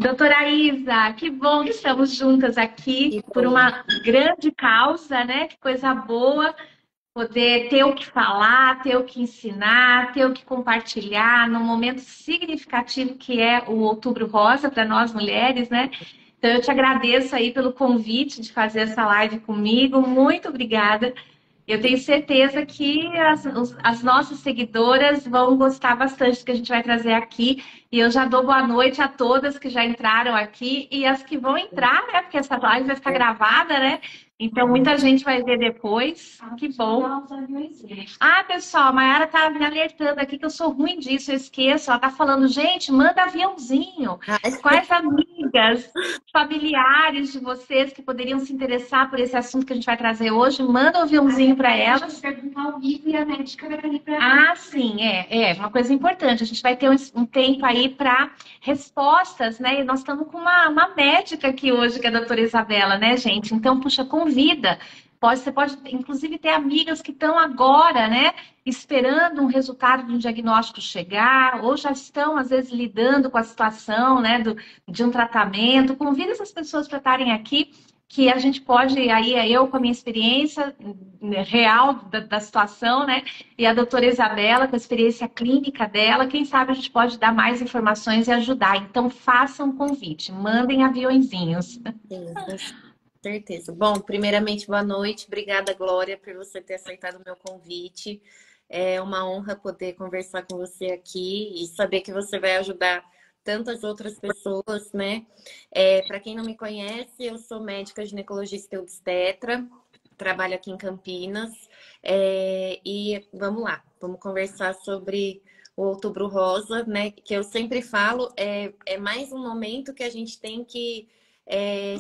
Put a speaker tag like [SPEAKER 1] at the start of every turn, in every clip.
[SPEAKER 1] Doutora Isa, que bom que estamos juntas aqui
[SPEAKER 2] Que
[SPEAKER 1] por
[SPEAKER 2] bom.
[SPEAKER 1] uma grande causa, né? Que coisa boa poder ter o que falar, ter o que ensinar, ter o que compartilhar num momento significativo que é o Outubro Rosa para nós mulheres, né? Então eu te agradeço aí pelo convite de fazer essa live comigo. Muito obrigada. Eu tenho certeza que as nossas seguidoras vão gostar bastante do que a gente vai trazer aqui. E eu já dou boa noite a todas que já entraram aqui e as que vão entrar, né? Porque essa live vai ficar gravada, né? Então muita gente vai ver depois. Que bom. Ah, pessoal, a Mayara tá me alertando aqui que eu sou ruim disso, eu esqueço. Ela tá falando, gente, manda aviãozinho.
[SPEAKER 2] Ai,
[SPEAKER 1] Quais amigas, familiares de vocês que poderiam se interessar por esse assunto que a gente vai trazer hoje, manda um aviãozinho para elas. Perguntar ao vivo e a médica vai vir para. Ah, sim, é uma coisa importante. A gente vai ter um tempo aí para respostas, né? E nós estamos com uma médica aqui hoje, que é a doutora Isabela, né, gente? Então, puxa, convida. Você pode, inclusive, ter amigas que estão agora, né, esperando um resultado de um diagnóstico chegar, ou já estão, às vezes, lidando com a situação, né, de um tratamento. Convida essas pessoas para estarem aqui, que a gente pode, aí eu com a minha experiência real da situação, né, e a doutora Isabela com a experiência clínica dela, quem sabe a gente pode dar mais informações e ajudar. Então, façam um convite, mandem aviõezinhos.
[SPEAKER 2] sim, com certeza. Bom, primeiramente, boa noite. Obrigada, Glória, por você ter aceitado o meu convite. É uma honra poder conversar com você aqui e saber que você vai ajudar tantas outras pessoas, né? Para quem não me conhece, eu sou médica ginecologista e obstetra, trabalho aqui em Campinas. E vamos lá, vamos conversar sobre o Outubro Rosa, né? Que eu sempre falo, é mais um momento que a gente tem que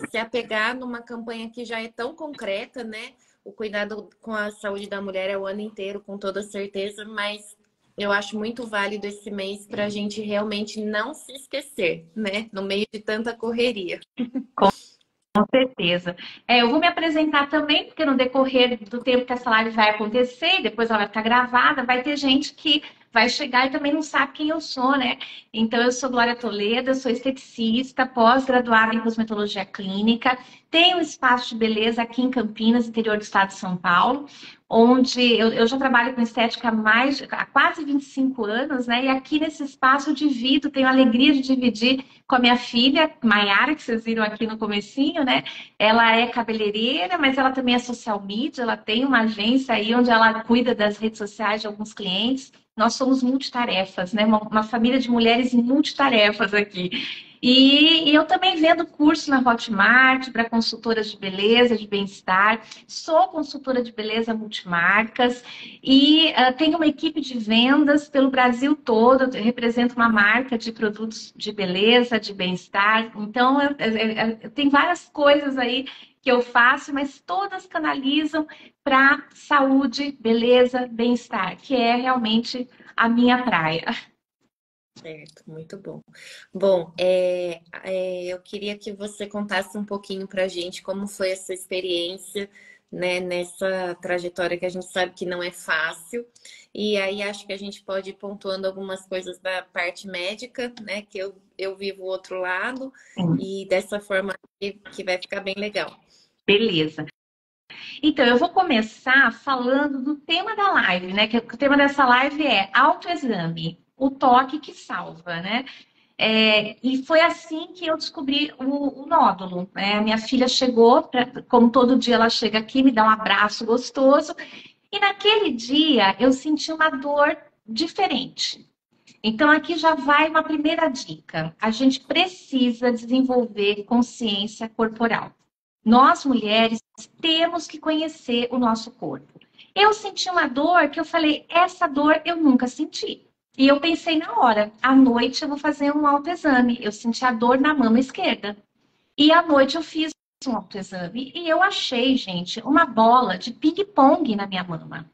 [SPEAKER 2] se apegar numa campanha que já é tão concreta, né? O cuidado com a saúde da mulher é o ano inteiro, com toda certeza, mas eu acho muito válido esse mês para a gente realmente não se esquecer, né? No meio de tanta correria.
[SPEAKER 1] Com certeza. Eu vou me apresentar também, porque no decorrer do tempo que essa live vai acontecer, e depois ela vai ficar gravada, vai ter gente que vai chegar e também não sabe quem eu sou, né? Então, eu sou Glória Toledo, eu sou esteticista, pós-graduada em cosmetologia clínica, tenho um espaço de beleza aqui em Campinas, interior do estado de São Paulo, onde eu já trabalho com estética há quase 25 anos, né? E aqui nesse espaço eu divido, tenho a alegria de dividir com a minha filha, Maiara, que vocês viram aqui no comecinho, né? Ela é cabeleireira, mas ela também é social media, ela tem uma agência aí onde ela cuida das redes sociais de alguns clientes. Nós somos multitarefas, né? Uma família de mulheres multitarefas aqui. E eu também vendo curso na Hotmart para consultoras de beleza, de bem-estar. Sou consultora de beleza multimarcas e tenho uma equipe de vendas pelo Brasil todo. Eu represento uma marca de produtos de beleza, de bem-estar. Então, tem várias coisas aí que eu faço, mas todas canalizam para saúde, beleza, bem-estar, que é realmente a minha praia.
[SPEAKER 2] Certo, muito bom. Bom, eu queria que você contasse um pouquinho para a gente como foi essa experiência, né, nessa trajetória que a gente sabe que não é fácil. E aí acho que a gente pode ir pontuando algumas coisas da parte médica, né, que eu vivo o outro lado, e dessa forma que vai ficar bem legal.
[SPEAKER 1] Beleza. Então, eu vou começar falando do tema da live, né? Que o tema dessa live é autoexame, o toque que salva, né? E foi assim que eu descobri o nódulo, né? A minha filha chegou, como todo dia ela chega aqui, me dá um abraço gostoso, e naquele dia eu senti uma dor diferente. Então, aqui já vai uma primeira dica. A gente precisa desenvolver consciência corporal. Nós, mulheres, temos que conhecer o nosso corpo. Eu senti uma dor que eu falei, essa dor eu nunca senti. E eu pensei na hora, à noite eu vou fazer um autoexame. Eu senti a dor na mama esquerda. E à noite eu fiz um autoexame e eu achei, gente, uma bola de ping-pong na minha mama.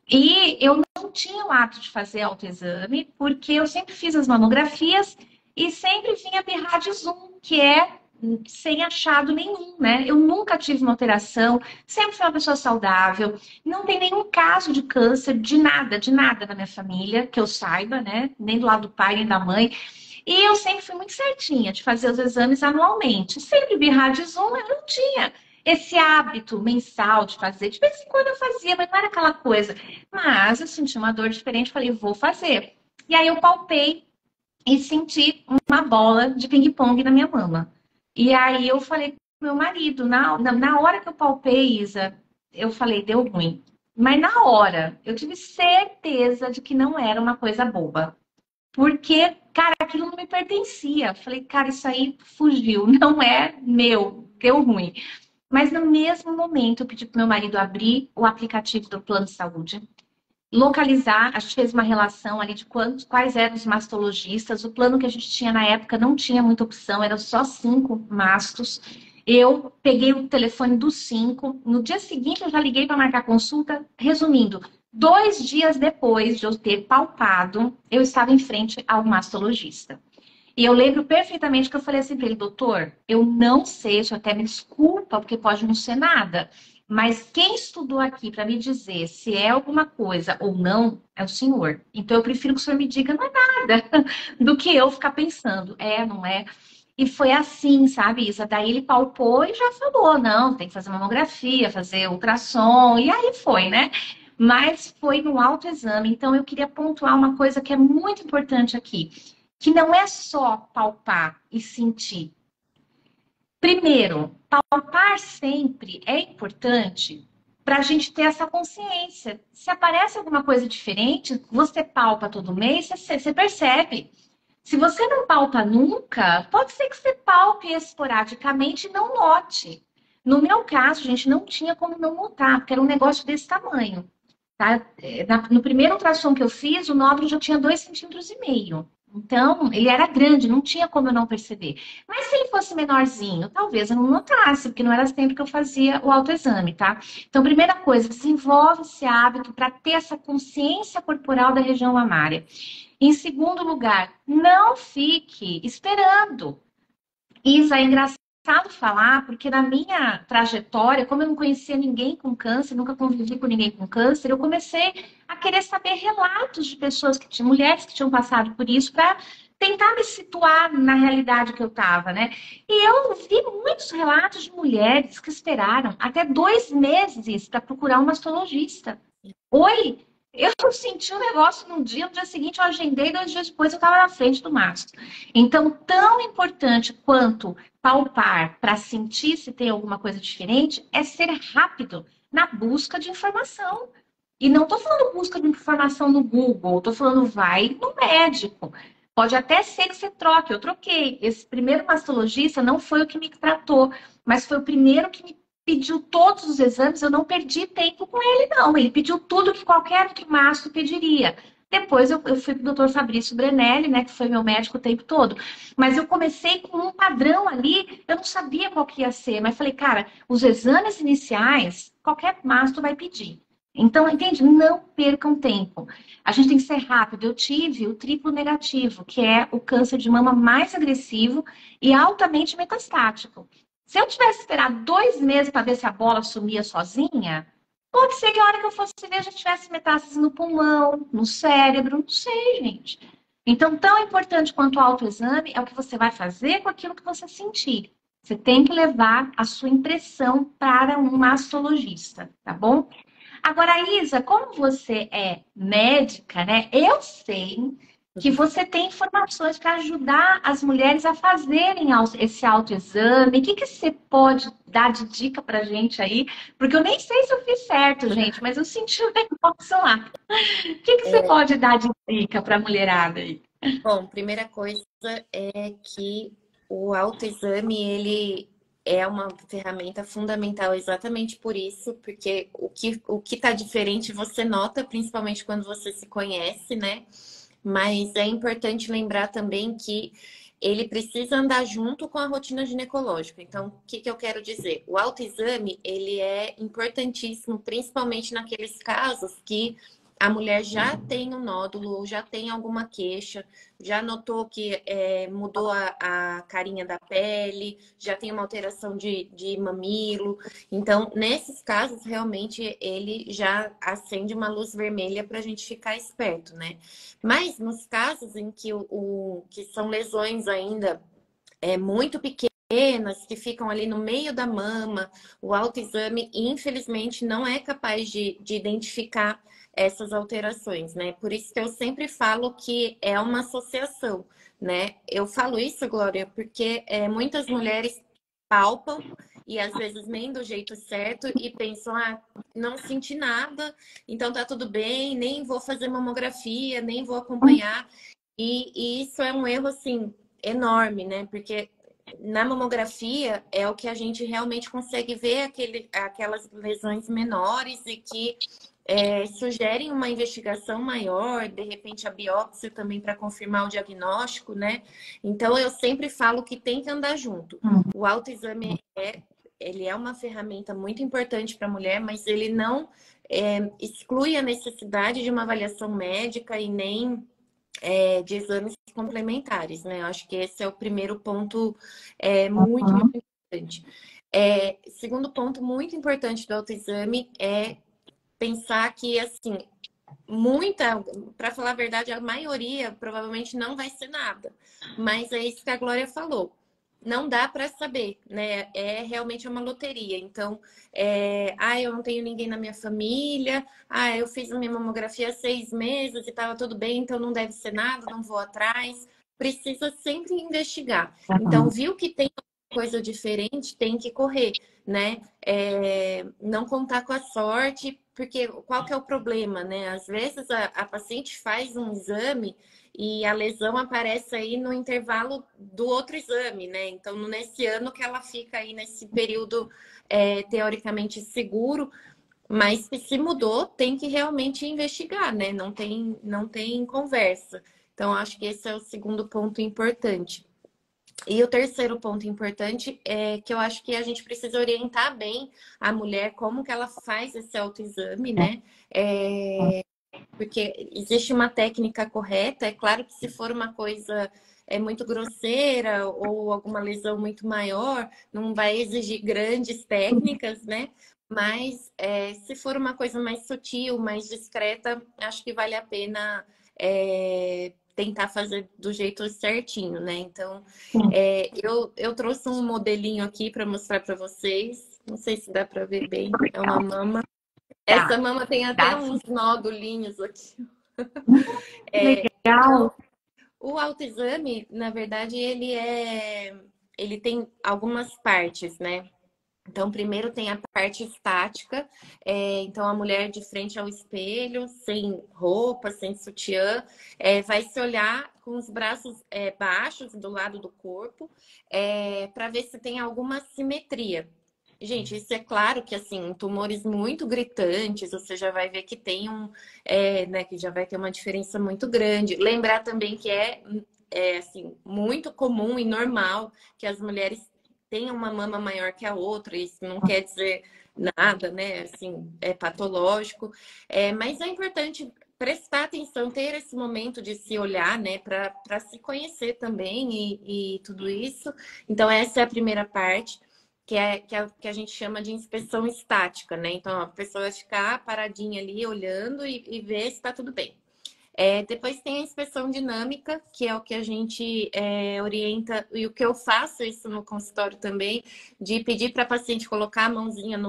[SPEAKER 1] E eu não tinha o hábito de fazer autoexame, porque eu sempre fiz as mamografias e sempre vinha pirrar de zoom, que é sem achado nenhum, né? Eu nunca tive uma alteração, sempre fui uma pessoa saudável, não tem nenhum caso de câncer, de nada na minha família, que eu saiba, né? Nem do lado do pai, nem da mãe. E eu sempre fui muito certinha de fazer os exames anualmente. Sempre vi Radisson, eu não tinha esse hábito mensal de fazer. De vez em quando eu fazia, mas não era aquela coisa. Mas eu senti uma dor diferente, falei, vou fazer. E aí eu palpei e senti uma bola de ping-pong na minha mama. E aí eu falei pro meu marido, na hora que eu palpei, Isa, eu falei, deu ruim. Mas na hora, eu tive certeza de que não era uma coisa boba. Porque, cara, aquilo não me pertencia. Falei, cara, isso aí fugiu, não é meu, deu ruim. Mas no mesmo momento, eu pedi pro meu marido abrir o aplicativo do plano de saúde, localizar, a gente fez uma relação ali de quais eram os mastologistas. O plano que a gente tinha na época não tinha muita opção, eram só 5 mastos. Eu peguei o telefone dos 5. No dia seguinte, eu já liguei para marcar consulta. Resumindo, 2 dias depois de eu ter palpado, eu estava em frente ao mastologista. E eu lembro perfeitamente que eu falei assim para ele, doutor, eu não sei, se até me desculpa, porque pode não ser nada. Mas quem estudou aqui para me dizer se é alguma coisa ou não é o senhor. Então eu prefiro que o senhor me diga não é nada do que eu ficar pensando, é, não é. E foi assim, sabe, Isa? Daí ele palpou e já falou, não, tem que fazer mamografia, fazer ultrassom, e aí foi, né? Mas foi no autoexame. Então eu queria pontuar uma coisa que é muito importante aqui, que não é só palpar e sentir. Primeiro, palpar sempre é importante para a gente ter essa consciência. Se aparece alguma coisa diferente, você palpa todo mês, você percebe. Se você não palpa nunca, pode ser que você palpe esporadicamente e não note. No meu caso, gente, não tinha como não notar, porque era um negócio desse tamanho. Tá? No primeiro ultrassom que eu fiz, o nódulo já tinha 2,5 cm. Então, ele era grande, não tinha como eu não perceber. Mas se ele fosse menorzinho, talvez eu não notasse, porque não era sempre que eu fazia o autoexame, tá? Então, primeira coisa, desenvolve esse hábito para ter essa consciência corporal da região mamária. Em segundo lugar, não fique esperando. Isa, é engraçado falar, porque na minha trajetória, como eu não conhecia ninguém com câncer, nunca convivi com ninguém com câncer, eu comecei a querer saber relatos de pessoas que tinham, mulheres que tinham passado por isso, para tentar me situar na realidade que eu estava, né? E eu vi muitos relatos de mulheres que esperaram até 2 meses para procurar um mastologista. Oi, eu senti um negócio num dia, no dia seguinte eu agendei, 2 dias depois eu estava na frente do mastro. Então, tão importante quanto palpar para sentir se tem alguma coisa diferente é ser rápido na busca de informação. E não estou falando busca de informação no Google, estou falando vai no médico. Pode até ser que você troque, eu troquei. Esse primeiro mastologista não foi o que me tratou, mas foi o primeiro que me pediu todos os exames, eu não perdi tempo com ele, não. Ele pediu tudo que qualquer outro mastro pediria. Depois eu fui para o doutor Fabrício Brenelli, né, que foi meu médico o tempo todo. Mas eu comecei com um padrão ali, eu não sabia qual que ia ser. Mas falei, cara, os exames iniciais, qualquer mastro vai pedir. Então, entende? Não percam tempo. A gente tem que ser rápido. Eu tive o triplo negativo, que é o câncer de mama mais agressivo e altamente metastático. Se eu tivesse esperado 2 meses para ver se a bola sumia sozinha, pode ser que a hora que eu fosse ver já tivesse metástase no pulmão, no cérebro, não sei, gente. Então, tão importante quanto o autoexame é o que você vai fazer com aquilo que você sentir. Você tem que levar a sua impressão para um mastologista, tá bom? Agora, Isa, como você é médica, né? Eu sei que você tem informações para ajudar as mulheres a fazerem esse autoexame. O que você pode dar de dica para a gente aí? Porque eu nem sei se eu fiz certo, gente, mas eu senti um negócio lá. O que você pode dar de dica para a mulherada aí?
[SPEAKER 2] Bom, primeira coisa é que o autoexame, ele é uma ferramenta fundamental exatamente por isso, porque o que tá diferente você nota, principalmente quando você se conhece, né? Mas é importante lembrar também que ele precisa andar junto com a rotina ginecológica. Então, o que eu quero dizer? O autoexame, ele é importantíssimo, principalmente naqueles casos que a mulher já tem um nódulo ou já tem alguma queixa, já notou que mudou a carinha da pele, já tem uma alteração de mamilo. Então, nesses casos, realmente, ele já acende uma luz vermelha para a gente ficar esperto, né? Mas nos casos em que, que são lesões ainda muito pequenas, que ficam ali no meio da mama, o autoexame, infelizmente, não é capaz de identificar essas alterações, né? Por isso que eu sempre falo que é uma associação, né? Eu falo isso, Glória, porque muitas mulheres palpam e às vezes nem do jeito certo e pensam, ah, não senti nada, então tá tudo bem, nem vou fazer mamografia, nem vou acompanhar. E isso é um erro, assim, enorme, né? Porque na mamografia é o que a gente realmente consegue ver aquelas lesões menores e que sugerem uma investigação maior, de repente a biópsia também para confirmar o diagnóstico, né? Então eu sempre falo que tem que andar junto. O autoexame ele é uma ferramenta muito importante para a mulher, mas ele não exclui a necessidade de uma avaliação médica e nem de exames complementares, né? Eu acho que esse é o primeiro ponto muito, muito importante. Segundo ponto muito importante do autoexame é pensar que, assim, para falar a verdade, a maioria provavelmente não vai ser nada. Mas é isso que a Glória falou. Não dá para saber, né? É realmente uma loteria. Então, eu não tenho ninguém na minha família. Eu fiz a minha mamografia há 6 meses e estava tudo bem, então não deve ser nada, não vou atrás. Precisa sempre investigar. Então, viu que tem coisa diferente, tem que correr, né? Não contar com a sorte, porque qual que é o problema, né? Às vezes a paciente faz um exame e a lesão aparece aí no intervalo do outro exame, né? Então, nesse ano que ela fica aí nesse período teoricamente seguro, mas se mudou, tem que realmente investigar, né? Não tem conversa. Então, acho que esse é o segundo ponto importante. E o terceiro ponto importante é que eu acho que a gente precisa orientar bem a mulher como que ela faz esse autoexame, né? Porque existe uma técnica correta. É claro que se for uma coisa muito grosseira ou alguma lesão muito maior, não vai exigir grandes técnicas, né? Mas se for uma coisa mais sutil, mais discreta, acho que vale a pena tentar fazer do jeito certinho, né? Então, eu trouxe um modelinho aqui para mostrar para vocês. Não sei se dá para ver bem. É uma mama. Essa
[SPEAKER 1] Tá.
[SPEAKER 2] mama tem até uns nódulinhos aqui.
[SPEAKER 1] Legal.
[SPEAKER 2] O autoexame, na verdade, ele tem algumas partes, né? Então, primeiro tem a parte estática, então a mulher de frente ao espelho, sem roupa, sem sutiã, vai se olhar com os braços baixos do lado do corpo, para ver se tem alguma simetria. Gente, isso é claro que, assim, tumores muito gritantes, você já vai ver que tem né, que já vai ter uma diferença muito grande. Lembrar também que assim, muito comum e normal que as mulheres tenham uma mama maior que a outra, isso não quer dizer nada, né? Assim, é patológico. Mas é importante prestar atenção, ter esse momento de se olhar, né, para se conhecer também e tudo isso. Então, essa é a primeira parte que a gente chama de inspeção estática, né? Então, a pessoa vai ficar paradinha ali, olhando e ver se está tudo bem. Depois tem a inspeção dinâmica, que é o que a gente orienta, e o que eu faço isso no consultório também, de pedir para a paciente colocar a mãozinha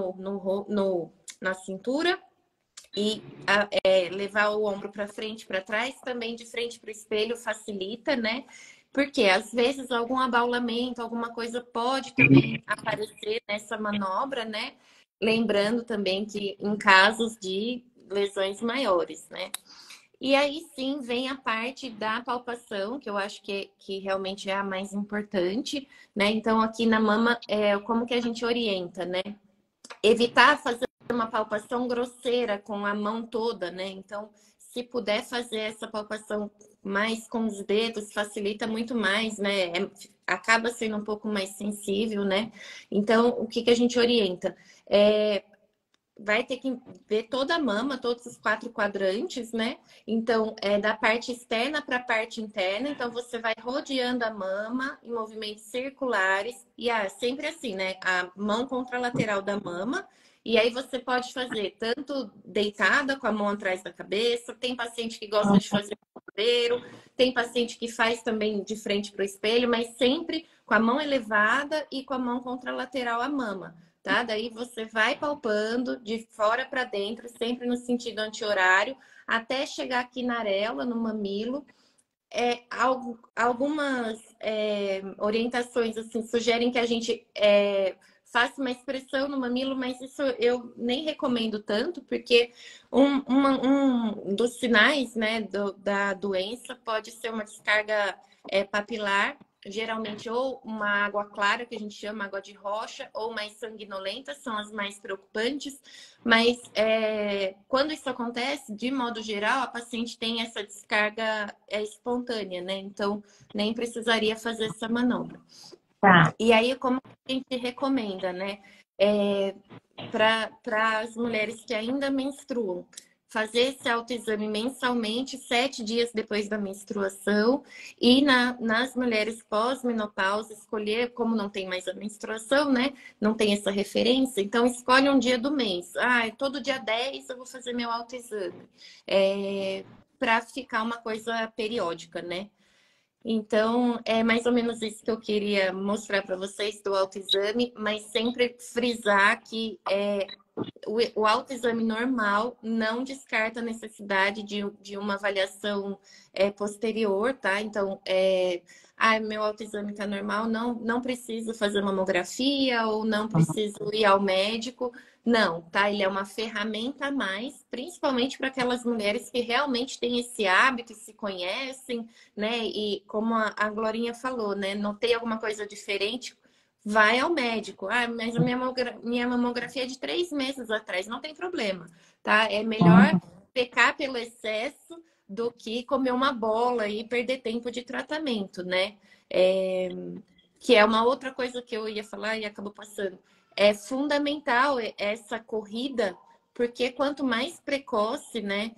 [SPEAKER 2] na cintura e levar o ombro para frente, para trás, também de frente para o espelho facilita, né? Porque às vezes algum abaulamento, alguma coisa pode também aparecer nessa manobra, né? Lembrando também que em casos de lesões maiores, né? E aí sim vem a parte da palpação, que eu acho que realmente é a mais importante, né? Então, aqui na mama, como que a gente orienta, né? Evitar fazer uma palpação grosseira com a mão toda, né? Então, se puder fazer essa palpação mais com os dedos, facilita muito mais, né? Acaba sendo um pouco mais sensível, né? Então, o que a gente orienta? vai ter que ver toda a mama, todos os 4 quadrantes, né? Então, é da parte externa para a parte interna. Então, você vai rodeando a mama em movimentos circulares. E sempre assim, né? A mão contralateral da mama. E aí você pode fazer tanto deitada, com a mão atrás da cabeça. Tem paciente que gosta de fazer com o cabelo. Tem paciente que faz também de frente para o espelho, mas sempre com a mão elevada e com a mão contralateral à mama. Tá? Daí você vai palpando de fora para dentro, sempre no sentido anti-horário, até chegar aqui na areola, no mamilo. Algumas orientações assim, sugerem que a gente faça uma expressão no mamilo, mas isso eu nem recomendo tanto, porque um dos sinais, né, da doença pode ser uma descarga papilar, geralmente ou uma água clara, que a gente chama água de rocha, ou mais sanguinolenta, são as mais preocupantes. Mas quando isso acontece, de modo geral, a paciente tem essa descarga espontânea, né? Então, nem precisaria fazer essa manobra.
[SPEAKER 1] Tá.
[SPEAKER 2] E aí, como a gente recomenda, né? Para as mulheres que ainda menstruam, fazer esse autoexame mensalmente, 7 dias depois da menstruação. E nas mulheres pós-menopausa, escolher, como não tem mais a menstruação, né? Não tem essa referência, então escolhe um dia do mês. Todo dia 10 eu vou fazer meu autoexame. Para ficar uma coisa periódica, né? Então, é mais ou menos isso que eu queria mostrar para vocês do autoexame, mas sempre frisar que o autoexame normal não descarta a necessidade de uma avaliação posterior, tá? Então, meu autoexame está normal, não preciso fazer mamografia ou não preciso ir ao médico. Não, tá? Ele é uma ferramenta a mais, principalmente para aquelas mulheres que realmente têm esse hábito, se conhecem, né? E como a Glorinha falou, né? Notei alguma coisa diferente, vai ao médico. Mas a minha mamografia é de 3 meses atrás, não tem problema, tá? É melhor pecar pelo excesso do que comer uma bola e perder tempo de tratamento, né? Que é uma outra coisa que eu ia falar e acabou passando. É fundamental essa corrida, porque quanto mais precoce, né,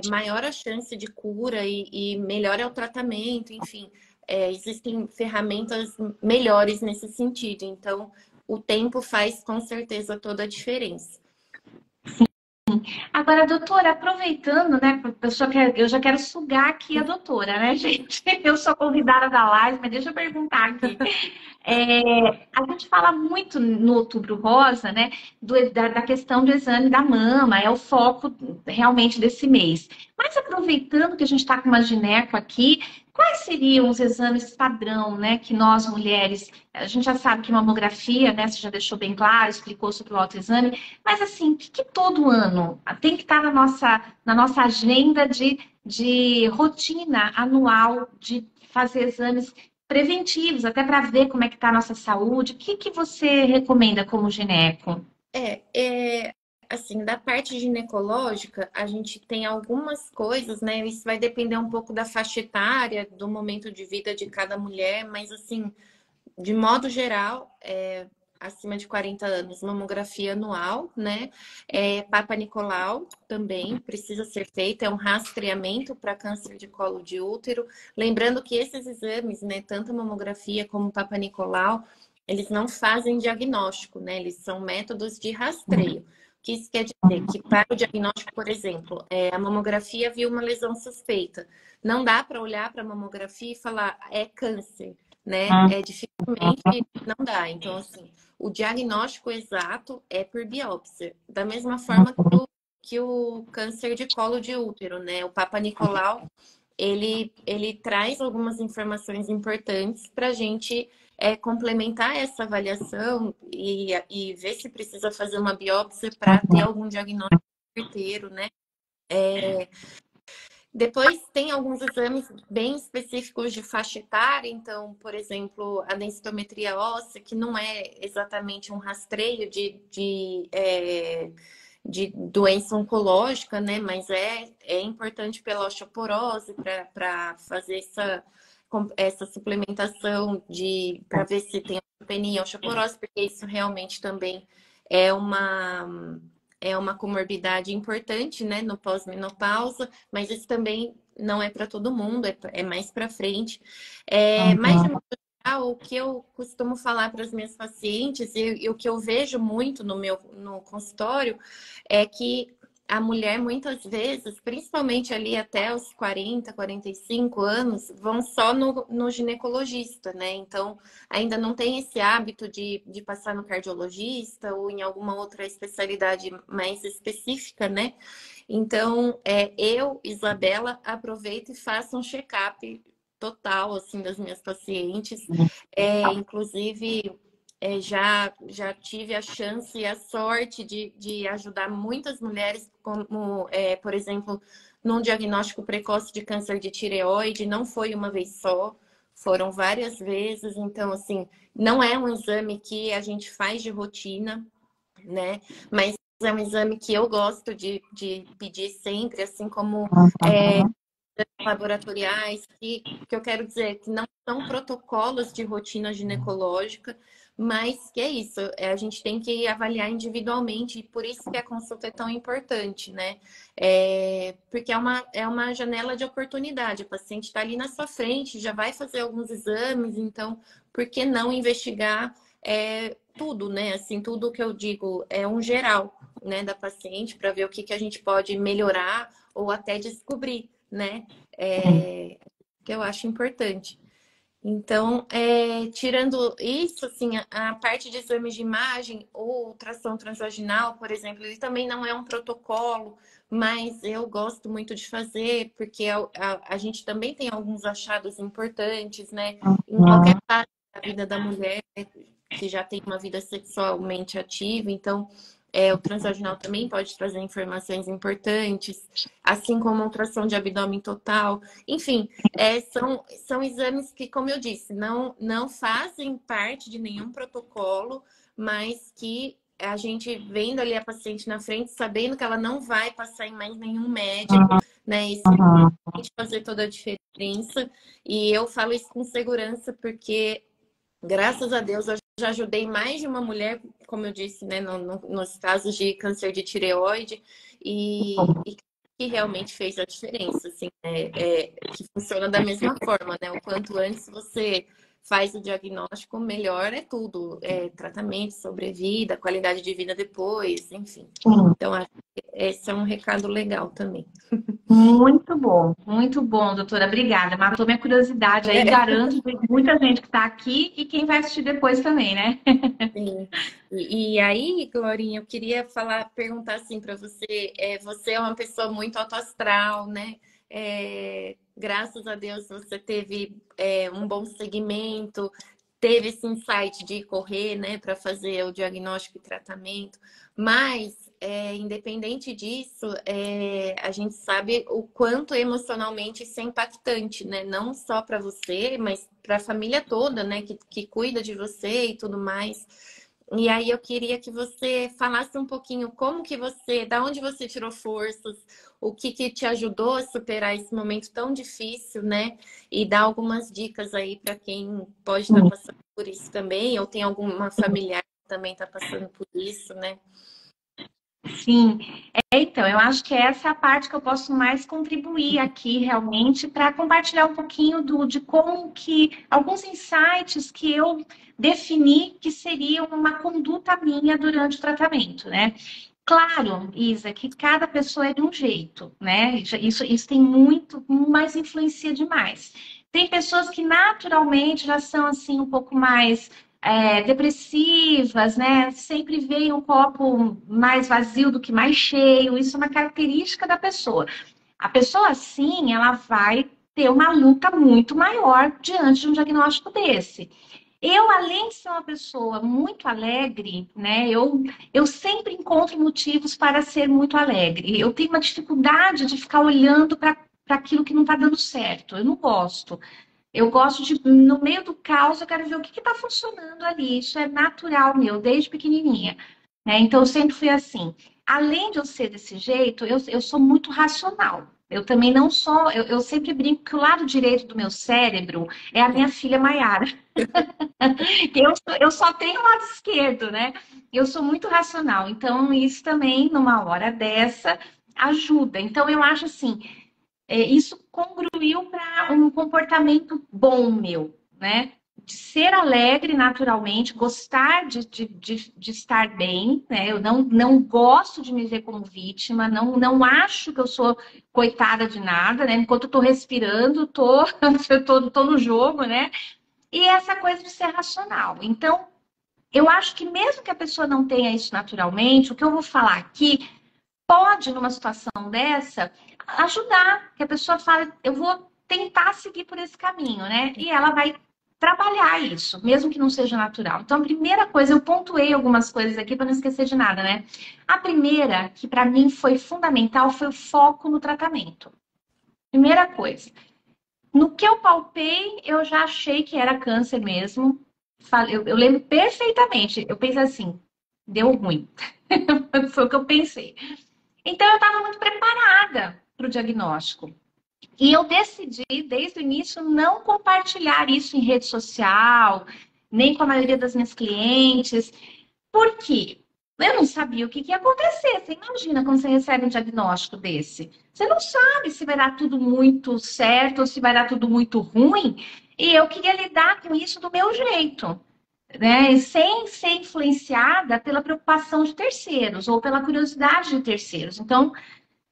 [SPEAKER 2] maior a chance de cura e melhor é o tratamento, enfim. Existem ferramentas melhores nesse sentido. Então, o tempo faz com certeza toda a diferença.
[SPEAKER 1] Agora, doutora, aproveitando, né, eu já quero sugar aqui a doutora, né, gente? Eu sou convidada da live, mas deixa eu perguntar aqui. A gente fala muito no Outubro Rosa, né, da questão do exame da mama, é o foco realmente desse mês. Mas aproveitando que a gente está com uma gineco aqui, quais seriam os exames padrão, né, que nós mulheres, a gente já sabe que mamografia, né, você já deixou bem claro, explicou sobre o autoexame, mas assim, o que todo ano tem que estar na nossa agenda de rotina anual de fazer exames preventivos, até para ver como é que está a nossa saúde. O que você recomenda como gineco?
[SPEAKER 2] Assim, da parte ginecológica, a gente tem algumas coisas, né? Isso vai depender um pouco da faixa etária, do momento de vida de cada mulher, mas assim, de modo geral, acima de 40 anos, mamografia anual, né? Papa Nicolau também precisa ser feito, é um rastreamento para câncer de colo de útero. Lembrando que esses exames, né, tanto a mamografia como o Papa Nicolau, eles não fazem diagnóstico, né? Eles são métodos de rastreio. O que isso quer dizer? Que para o diagnóstico, por exemplo, a mamografia viu uma lesão suspeita. Não dá para olhar para a mamografia e falar é câncer, né? Dificilmente não dá. Então, assim, o diagnóstico exato é por biópsia. Da mesma forma que o câncer de colo de útero, né? O Papa Nicolau, ele traz algumas informações importantes para a gente complementar essa avaliação e ver se precisa fazer uma biópsia para ter algum diagnóstico certeiro, né? Depois tem alguns exames bem específicos de faixa etária, então, por exemplo, a densitometria óssea, que não é exatamente um rastreio de doença oncológica, né? Mas é importante pela osteoporose para fazer essa suplementação para ver se tem osteopenia, osteoporose, porque isso realmente também é é uma comorbidade importante, né, no pós-menopausa, mas isso também não é para todo mundo, é mais para frente. Mas, de
[SPEAKER 1] Uhum.
[SPEAKER 2] modo geral, o que eu costumo falar para as minhas pacientes e o que eu vejo muito no consultório é que a mulher, muitas vezes, principalmente ali até os 45 anos, vão só no ginecologista, né? Então, ainda não tem esse hábito de passar no cardiologista ou em alguma outra especialidade mais específica, né? Então, eu, Isabela, aproveito e faço um check-up total, assim, das minhas pacientes. Inclusive, já tive a chance e a sorte de ajudar muitas mulheres, como, por exemplo, num diagnóstico precoce de câncer de tireoide, não foi uma vez só, foram várias vezes. Então, assim, não é um exame que a gente faz de rotina, né? Mas é um exame que eu gosto de pedir sempre, assim como
[SPEAKER 1] Uhum.
[SPEAKER 2] laboratoriais, que eu quero dizer que não são protocolos de rotina ginecológica, mas que é isso, a gente tem que avaliar individualmente, e por isso que a consulta é tão importante, né? Porque é uma janela de oportunidade, o paciente está ali na sua frente, já vai fazer alguns exames, então por que não investigar tudo, né? Assim, tudo que eu digo é um geral, né, da paciente, para ver o que a gente pode melhorar ou até descobrir, né? Que eu acho importante. Então, tirando isso, assim, a parte de exames de imagem, ou ultrassom transvaginal, por exemplo, ele também não é um protocolo, mas eu gosto muito de fazer, porque a gente também tem alguns achados importantes, né? Em qualquer
[SPEAKER 1] Uhum.
[SPEAKER 2] parte da vida da mulher, que já tem uma vida sexualmente ativa, então o transvaginal também pode trazer informações importantes, assim como a ultrassom de abdômen total. Enfim, são exames que, como eu disse, não fazem parte de nenhum protocolo, mas que a gente vendo ali a paciente na frente, sabendo que ela não vai passar em mais nenhum médico, né? Isso
[SPEAKER 1] Uhum.
[SPEAKER 2] pode fazer toda a diferença. E eu falo isso com segurança, porque graças a Deus, eu já ajudei mais de uma mulher, como eu disse, né, nos casos de câncer de tireoide, e que realmente fez a diferença, assim, que funciona da mesma forma, né? O quanto antes você faz o diagnóstico, melhor é tudo. Tratamento, sobrevida, qualidade de vida depois, enfim.
[SPEAKER 1] Sim.
[SPEAKER 2] Então, acho que esse é um recado legal também.
[SPEAKER 1] Muito bom, doutora. Obrigada. Matou minha curiosidade aí, garanto que tem muita gente que está aqui e quem vai assistir depois também, né?
[SPEAKER 2] Sim. E aí, Glorinha, eu queria perguntar assim para você, você é uma pessoa muito autoastral, né? Graças a Deus você teve um bom segmento, teve esse insight de correr, né, para fazer o diagnóstico e tratamento, mas independente disso, a gente sabe o quanto emocionalmente isso é impactante, né? Não só para você, mas para a família toda, né, que cuida de você e tudo mais. E aí eu queria que você falasse um pouquinho da onde você tirou forças, o que te ajudou a superar esse momento tão difícil, né? E dar algumas dicas aí para quem pode estar passando por isso também, ou tem alguma familiar que também está passando por isso, né?
[SPEAKER 1] Sim, então, eu acho que essa é a parte que eu posso mais contribuir aqui realmente para compartilhar um pouquinho de como que alguns insights que eu defini que seriam uma conduta minha durante o tratamento, né? Claro, Isa, que cada pessoa é de um jeito, né? Isso tem muito, mas influencia demais. Tem pessoas que naturalmente já são assim um pouco mais depressivas, né? Sempre veem um copo mais vazio do que mais cheio. Isso é uma característica da pessoa. A pessoa assim, ela vai ter uma luta muito maior diante de um diagnóstico desse. Eu, além de ser uma pessoa muito alegre, né? Eu sempre encontro motivos para ser muito alegre. Eu tenho uma dificuldade de ficar olhando para aquilo que não está dando certo. Eu não gosto. Eu gosto de, no meio do caos, eu quero ver o que está funcionando ali. Isso é natural meu, desde pequenininha. Né? Então, eu sempre fui assim. Além de eu ser desse jeito, eu sou muito racional. Eu também não sou. Eu sempre brinco que o lado direito do meu cérebro é a minha filha Maiara. Eu só tenho o lado esquerdo, né? Eu sou muito racional, então isso também, numa hora dessa, ajuda. Então, eu acho assim, isso congruiu para um comportamento bom meu, né? De ser alegre naturalmente, gostar de estar bem, né? Eu não gosto de me ver como vítima, não acho que eu sou coitada de nada, né? Enquanto eu tô respirando, tô no jogo, né? E essa coisa de ser racional. Então, eu acho que mesmo que a pessoa não tenha isso naturalmente, o que eu vou falar aqui pode, numa situação dessa, ajudar, que a pessoa fala, eu vou tentar seguir por esse caminho, né? E ela vai trabalhar isso, mesmo que não seja natural. Então, a primeira coisa, eu pontuei algumas coisas aqui para não esquecer de nada, né? A primeira, que para mim foi fundamental, foi o foco no tratamento. Primeira coisa. No que eu palpei, eu já achei que era câncer mesmo. Eu lembro perfeitamente. Eu pensei assim, deu ruim. Foi o que eu pensei. Então, eu estava muito preparada para o diagnóstico. E eu decidi, desde o início, não compartilhar isso em rede social, nem com a maioria das minhas clientes. Por quê? Eu não sabia o que ia acontecer. Você imagina quando você recebe um diagnóstico desse. Você não sabe se vai dar tudo muito certo ou se vai dar tudo muito ruim. E eu queria lidar com isso do meu jeito, né? Sem ser influenciada pela preocupação de terceiros ou pela curiosidade de terceiros. Então,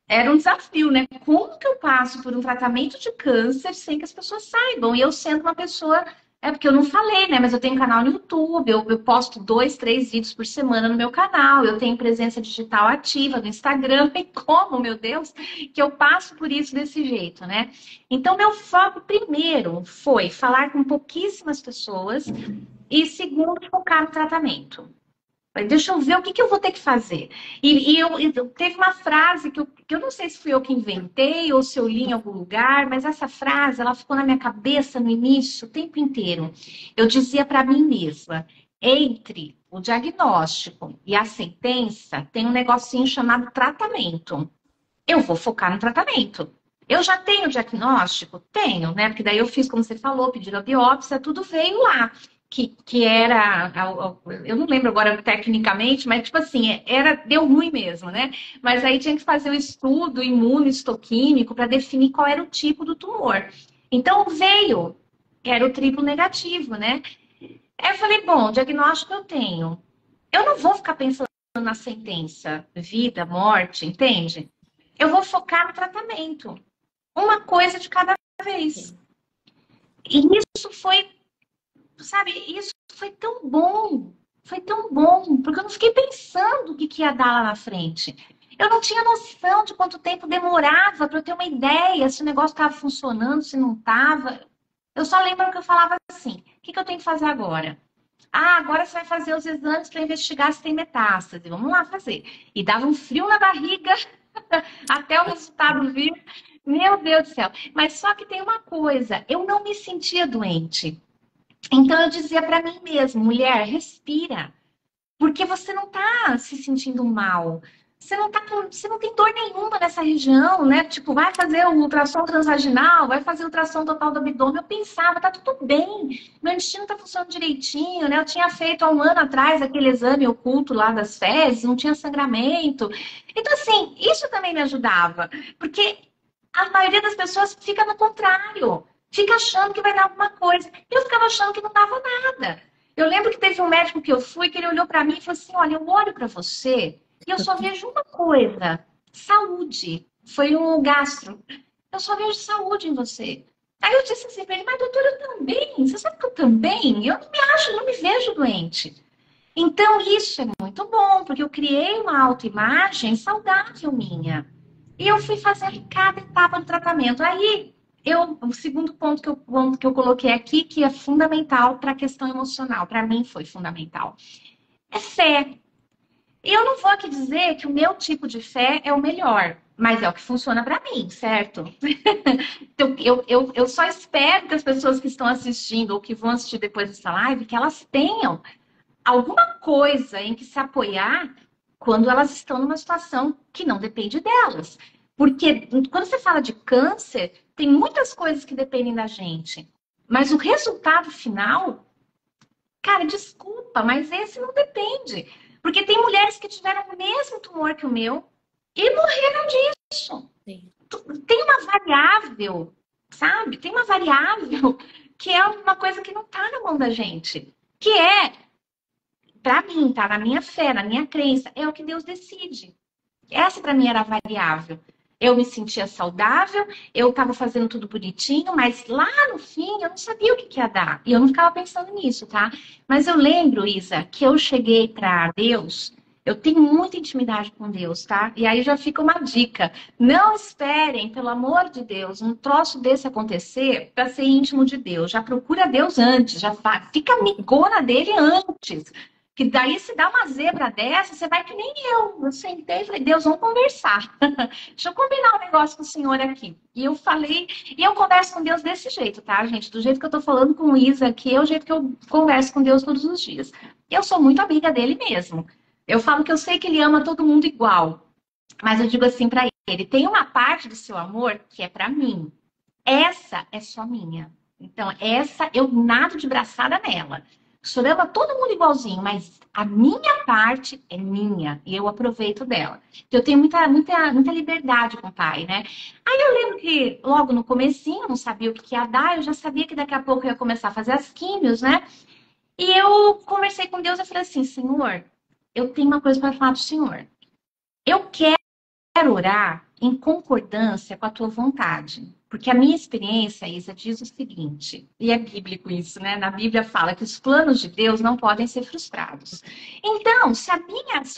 [SPEAKER 1] era um desafio, né? Como que eu passo por um tratamento de câncer sem que as pessoas saibam? E eu sendo uma pessoa. É porque eu não falei, né? Mas eu tenho um canal no YouTube, eu posto 2, 3 vídeos por semana no meu canal, eu tenho presença digital ativa no Instagram. E como, meu Deus, que eu passo por isso desse jeito, né? Então, meu foco primeiro foi falar com pouquíssimas pessoas e segundo, focar no tratamento. Deixa eu ver o que eu vou ter que fazer. Teve uma frase que eu não sei se fui eu que inventei ou se eu li em algum lugar, mas essa frase ela ficou na minha cabeça no início o tempo inteiro. Eu dizia para mim mesma: entre o diagnóstico e a sentença tem um negocinho chamado tratamento. Eu vou focar no tratamento. Eu já tenho diagnóstico? Tenho, né? Porque daí eu fiz, como você falou, pediram a biópsia, tudo veio lá. Que era, eu não lembro agora tecnicamente, mas tipo assim, deu ruim mesmo, né? Mas aí tinha que fazer o estudo imunohistoquímico para definir qual era o tipo do tumor. Então veio, era o triplo negativo, né? Aí eu falei, bom, diagnóstico eu tenho. Eu não vou ficar pensando na sentença, vida, morte, entende? Eu vou focar no tratamento. Uma coisa de cada vez. E isso foi, sabe, isso foi tão bom, porque eu não fiquei pensando o que ia dar lá na frente. Eu não tinha noção de quanto tempo demorava para eu ter uma ideia se o negócio estava funcionando, se não estava. Eu só lembro que eu falava assim: o que eu tenho que fazer agora? Ah, agora você vai fazer os exames para investigar se tem metástase. Vamos lá fazer. E dava um frio na barriga até o resultado vir. Meu Deus do céu. Mas só que tem uma coisa: eu não me sentia doente. Então eu dizia para mim mesma, mulher, respira, porque você não está se sentindo mal. Você não tem dor nenhuma nessa região, né? Tipo, vai fazer o ultrassom transvaginal, vai fazer o ultrassom total do abdômen. Eu pensava, tá tudo bem, meu intestino tá funcionando direitinho, né? Eu tinha feito há um ano atrás aquele exame oculto lá das fezes, não tinha sangramento. Então, assim, isso também me ajudava, porque a maioria das pessoas fica no contrário, fica achando que vai dar alguma coisa. Eu ficava achando que não dava nada. Eu lembro que teve um médico que eu fui, que ele olhou para mim e falou assim: olha, eu olho para você e eu só vejo uma coisa: saúde. Foi um gastro. Eu só vejo saúde em você. Aí eu disse assim para ele: mas doutor, eu também. Você sabe que eu também? Eu não me acho, não me vejo doente. Então, isso é muito bom, porque eu criei uma autoimagem saudável minha. E eu fui fazendo cada etapa do tratamento. Aí, o segundo ponto que eu coloquei aqui, que é fundamental para a questão emocional, para mim foi fundamental, é fé. E eu não vou aqui dizer que o meu tipo de fé é o melhor, mas é o que funciona para mim, certo? Então, eu só espero que as pessoas que estão assistindo ou que vão assistir depois dessa live, que elas tenham alguma coisa em que se apoiar quando elas estão numa situação que não depende delas. Porque quando você fala de câncer, tem muitas coisas que dependem da gente. Mas o resultado final, cara, desculpa, mas esse não depende. Porque tem mulheres que tiveram o mesmo tumor que o meu e morreram disso.
[SPEAKER 2] Sim.
[SPEAKER 1] Tem uma variável, sabe? Tem uma variável que é uma coisa que não está na mão da gente. Que é, para mim, tá? Na minha fé, na minha crença, é o que Deus decide. Essa para mim era a variável. Eu me sentia saudável, eu estava fazendo tudo bonitinho, mas lá no fim eu não sabia o que ia dar. E eu não ficava pensando nisso, tá? Mas eu lembro, Isa, que eu cheguei para Deus, eu tenho muita intimidade com Deus, tá? E aí já fica uma dica. Não esperem, pelo amor de Deus, um troço desse acontecer para ser íntimo de Deus. Já procura Deus antes, fica amigona dele antes. Que daí, se dá uma zebra dessa, você vai que nem eu. Eu sentei e falei, Deus, vamos conversar. Deixa eu combinar um negócio com o senhor aqui. E eu falei, e eu converso com Deus desse jeito, tá, gente? Do jeito que eu tô falando com o Isa aqui, é o jeito que eu converso com Deus todos os dias. Eu sou muito amiga dele mesmo. Eu falo que eu sei que ele ama todo mundo igual. Mas eu digo assim pra ele, tem uma parte do seu amor que é pra mim. Essa é só minha. Então, essa eu nado de braçada nela. O senhor ama todo mundo igualzinho, mas a minha parte é minha e eu aproveito dela. Eu tenho muita liberdade com o pai, né? Aí eu lembro que logo no comecinho, eu não sabia o que ia dar, eu já sabia que daqui a pouco eu ia começar a fazer as químios, né? E eu conversei com Deus e falei assim, Senhor, eu tenho uma coisa para falar pro senhor. Eu quero orar em concordância com a tua vontade. Porque a minha experiência, Isa, diz o seguinte, e é bíblico isso, né? Na Bíblia fala que os planos de Deus não podem ser frustrados. Então, se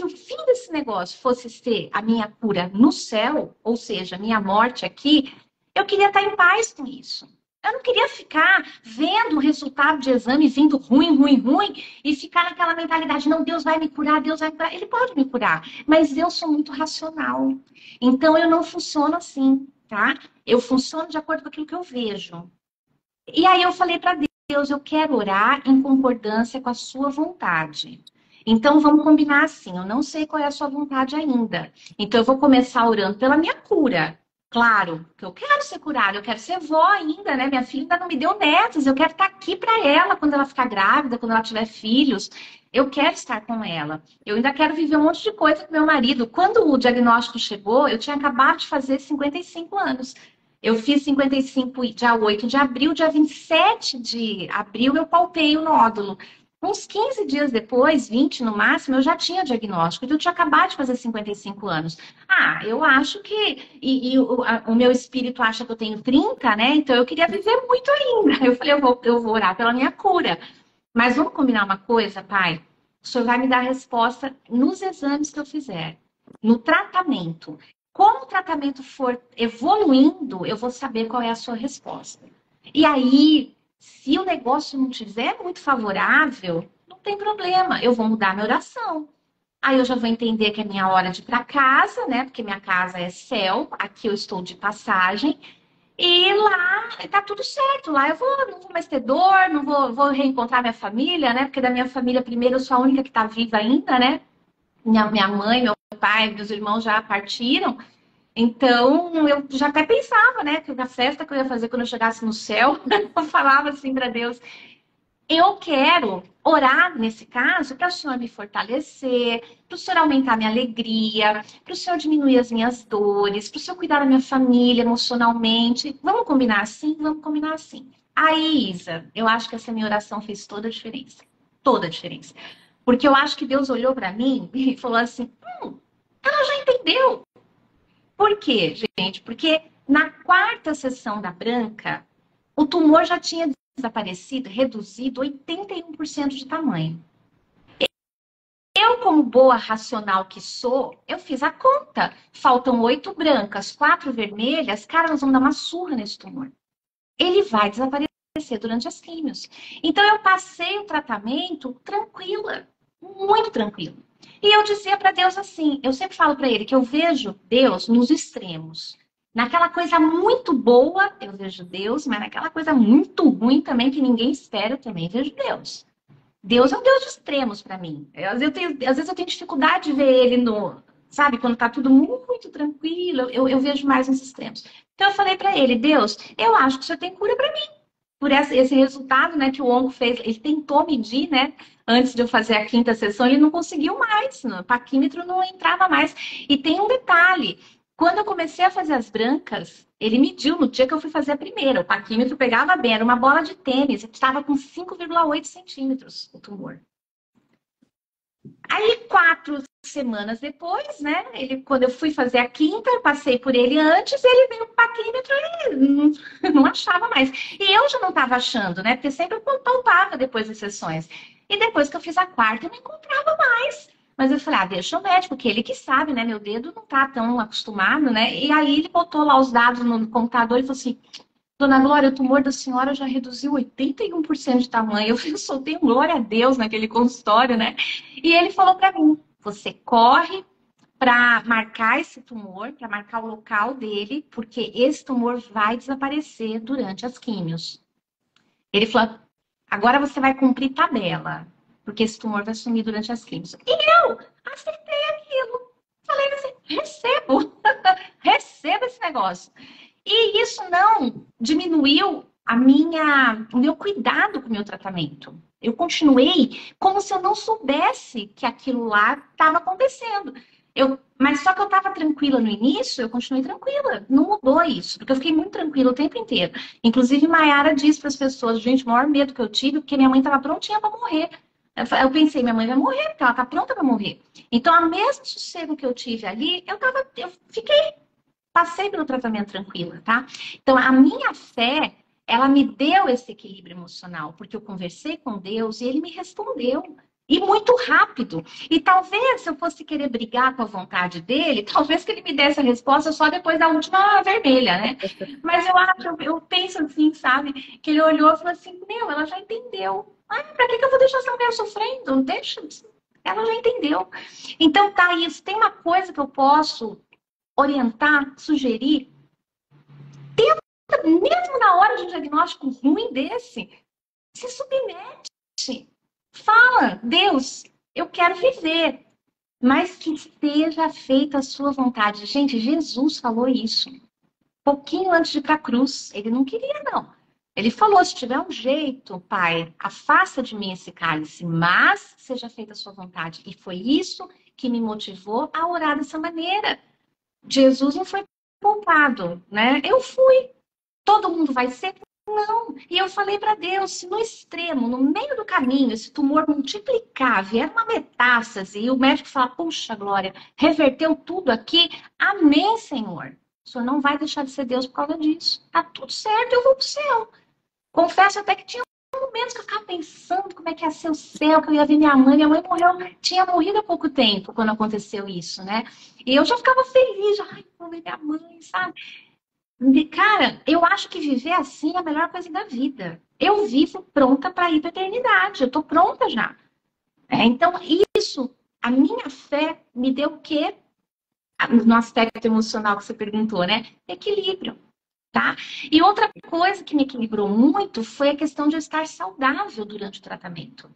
[SPEAKER 1] o fim desse negócio fosse ser a minha cura no céu, ou seja, a minha morte aqui, eu queria estar em paz com isso. Eu não queria ficar vendo o resultado de exame vindo ruim, ruim, ruim, e ficar naquela mentalidade, não, Deus vai me curar, Deus vai me curar. Ele pode me curar, mas eu sou muito racional. Então, eu não funciono assim, tá? Eu funciono de acordo com aquilo que eu vejo. E aí eu falei para Deus, eu quero orar em concordância com a sua vontade. Então, vamos combinar assim, eu não sei qual é a sua vontade ainda. Então, eu vou começar orando pela minha cura. Claro, que eu quero ser curada, eu quero ser vó ainda, né? Minha filha ainda não me deu netos, eu quero estar aqui para ela quando ela ficar grávida, quando ela tiver filhos. Eu quero estar com ela. Eu ainda quero viver um monte de coisa com meu marido. Quando o diagnóstico chegou, eu tinha acabado de fazer 55 anos. Eu fiz 55 dia 8 de abril, dia 27 de abril eu palpei o nódulo. Uns 15 dias depois, 20 no máximo, eu já tinha diagnóstico. Eu tinha acabado de fazer 55 anos. Ah, eu acho que... o meu espírito acha que eu tenho 30, né? Então eu queria viver muito ainda. Eu falei, eu vou orar pela minha cura. Mas vamos combinar uma coisa, pai? O senhor vai me dar a resposta nos exames que eu fizer. No tratamento. Como o tratamento for evoluindo, eu vou saber qual é a sua resposta. E aí, se o negócio não tiver muito favorável, não tem problema, eu vou mudar minha oração. Aí eu já vou entender que é minha hora de ir para casa, né? Porque minha casa é céu, aqui eu estou de passagem. E lá tá tudo certo. Lá não vou mais ter dor, não vou reencontrar minha família, né? Porque da minha família, primeiro, eu sou a única que tá viva ainda, né? Minha mãe, meu pai, meus irmãos já partiram. Então, eu já até pensava, né? Que a festa que eu ia fazer quando eu chegasse no céu, eu falava assim para Deus, eu quero orar, nesse caso, para o Senhor me fortalecer, para o Senhor aumentar minha alegria, para o Senhor diminuir as minhas dores, para o Senhor cuidar da minha família emocionalmente. Vamos combinar assim? Vamos combinar assim. Aí, Isa, eu acho que essa minha oração fez toda a diferença. Toda a diferença. Porque eu acho que Deus olhou para mim e falou assim, ela já entendeu. Por quê, gente? Porque na quarta sessão da branca, o tumor já tinha desaparecido, reduzido 81% de tamanho. Eu, como boa racional que sou, eu fiz a conta. Faltam 8 brancas, 4 vermelhas. Cara, nós vamos dar uma surra nesse tumor. Ele vai desaparecer durante as químios. Então, eu passei o tratamento tranquila, muito tranquila. E eu dizia para Deus assim, eu sempre falo para ele que eu vejo Deus nos extremos. Naquela coisa muito boa, eu vejo Deus, mas naquela coisa muito ruim também, que ninguém espera, eu também vejo Deus. Deus é um Deus de extremos para mim. Às vezes eu tenho dificuldade de ver ele sabe, quando tá tudo muito tranquilo, eu vejo mais nos extremos. Então eu falei para ele, Deus, eu acho que o Senhor tem cura para mim. por esse resultado, né, que o onco fez, ele tentou medir, né, antes de eu fazer a 5ª sessão, ele não conseguiu mais, o paquímetro não entrava mais. E tem um detalhe, quando eu comecei a fazer as brancas, ele mediu no dia que eu fui fazer a primeira, o paquímetro pegava bem, era uma bola de tênis, estava com 5,8 centímetros o tumor. Aí, 4 semanas depois, né? Quando eu fui fazer a 5ª, eu passei por ele antes, ele veio com o paquímetro e não achava mais. E eu já não estava achando, né? Porque sempre eu palpava depois das sessões. E depois que eu fiz a 4ª, eu não encontrava mais. Mas eu falei, deixa o médico, que ele que sabe, né? Meu dedo não tá tão acostumado, né? E aí ele botou lá os dados no computador e falou assim: Dona Glória, o tumor da senhora já reduziu 81% de tamanho. Eu soltei um glória a Deus naquele consultório, né? E ele falou para mim: você corre para marcar esse tumor, para marcar o local dele, porque esse tumor vai desaparecer durante as químios. Ele falou: agora você vai cumprir tabela, porque esse tumor vai sumir durante as químios. E eu acertei aquilo. Falei assim: recebo, recebo esse negócio. E isso não diminuiu o meu cuidado com o meu tratamento. Eu continuei como se eu não soubesse que aquilo lá estava acontecendo. Mas só que eu estava tranquila no início, eu continuei tranquila. Não mudou isso, porque eu fiquei muito tranquila o tempo inteiro. Inclusive, Maiara disse para as pessoas, gente, o maior medo que eu tive, porque minha mãe estava prontinha para morrer. Eu pensei, minha mãe vai morrer, porque ela está pronta para morrer. Então, o mesmo sossego que eu tive ali, eu fiquei passei pelo tratamento tranquila, tá? Então, a minha fé, ela me deu esse equilíbrio emocional, porque eu conversei com Deus e ele me respondeu. E muito rápido. E talvez, se eu fosse querer brigar com a vontade dele, talvez que ele me desse a resposta só depois da última vermelha, né? Mas eu penso assim, sabe? Que ele olhou e falou assim, ela já entendeu. Pra que eu vou deixar essa mulher sofrendo? Deixa, ela já entendeu. Então, tá isso. Tem uma coisa que eu posso orientar, sugerir, mesmo na hora de um diagnóstico ruim desse, se submete. Fala, Deus, eu quero viver, mas que seja feita a sua vontade. Gente, Jesus falou isso pouquinho antes de ir para a cruz. Ele não queria, não. Ele falou, se tiver um jeito, Pai, afasta de mim esse cálice, mas seja feita a sua vontade. E foi isso que me motivou a orar dessa maneira. Jesus não foi poupado, né? Eu fui. Todo mundo vai ser? Não. E eu falei para Deus, se no extremo, no meio do caminho, esse tumor multiplicar, vier uma metástase, e o médico falar, puxa, Glória, reverteu tudo aqui, amém, Senhor. O Senhor não vai deixar de ser Deus por causa disso. Tá tudo certo, eu vou pro céu. Confesso até que tinha momentos que eu ficava pensando como é que ia ser o céu, que eu ia ver minha mãe. Minha mãe tinha morrido há pouco tempo quando aconteceu isso, né? E eu já ficava feliz, vou ver minha mãe, sabe? Cara, eu acho que viver assim é a melhor coisa da vida. Eu vivo pronta para ir para a eternidade, eu tô pronta já. Então, isso, a minha fé me deu o quê? No aspecto emocional que você perguntou, né? Equilíbrio. Tá? E outra coisa que me equilibrou muito foi a questão de eu estar saudável durante o tratamento.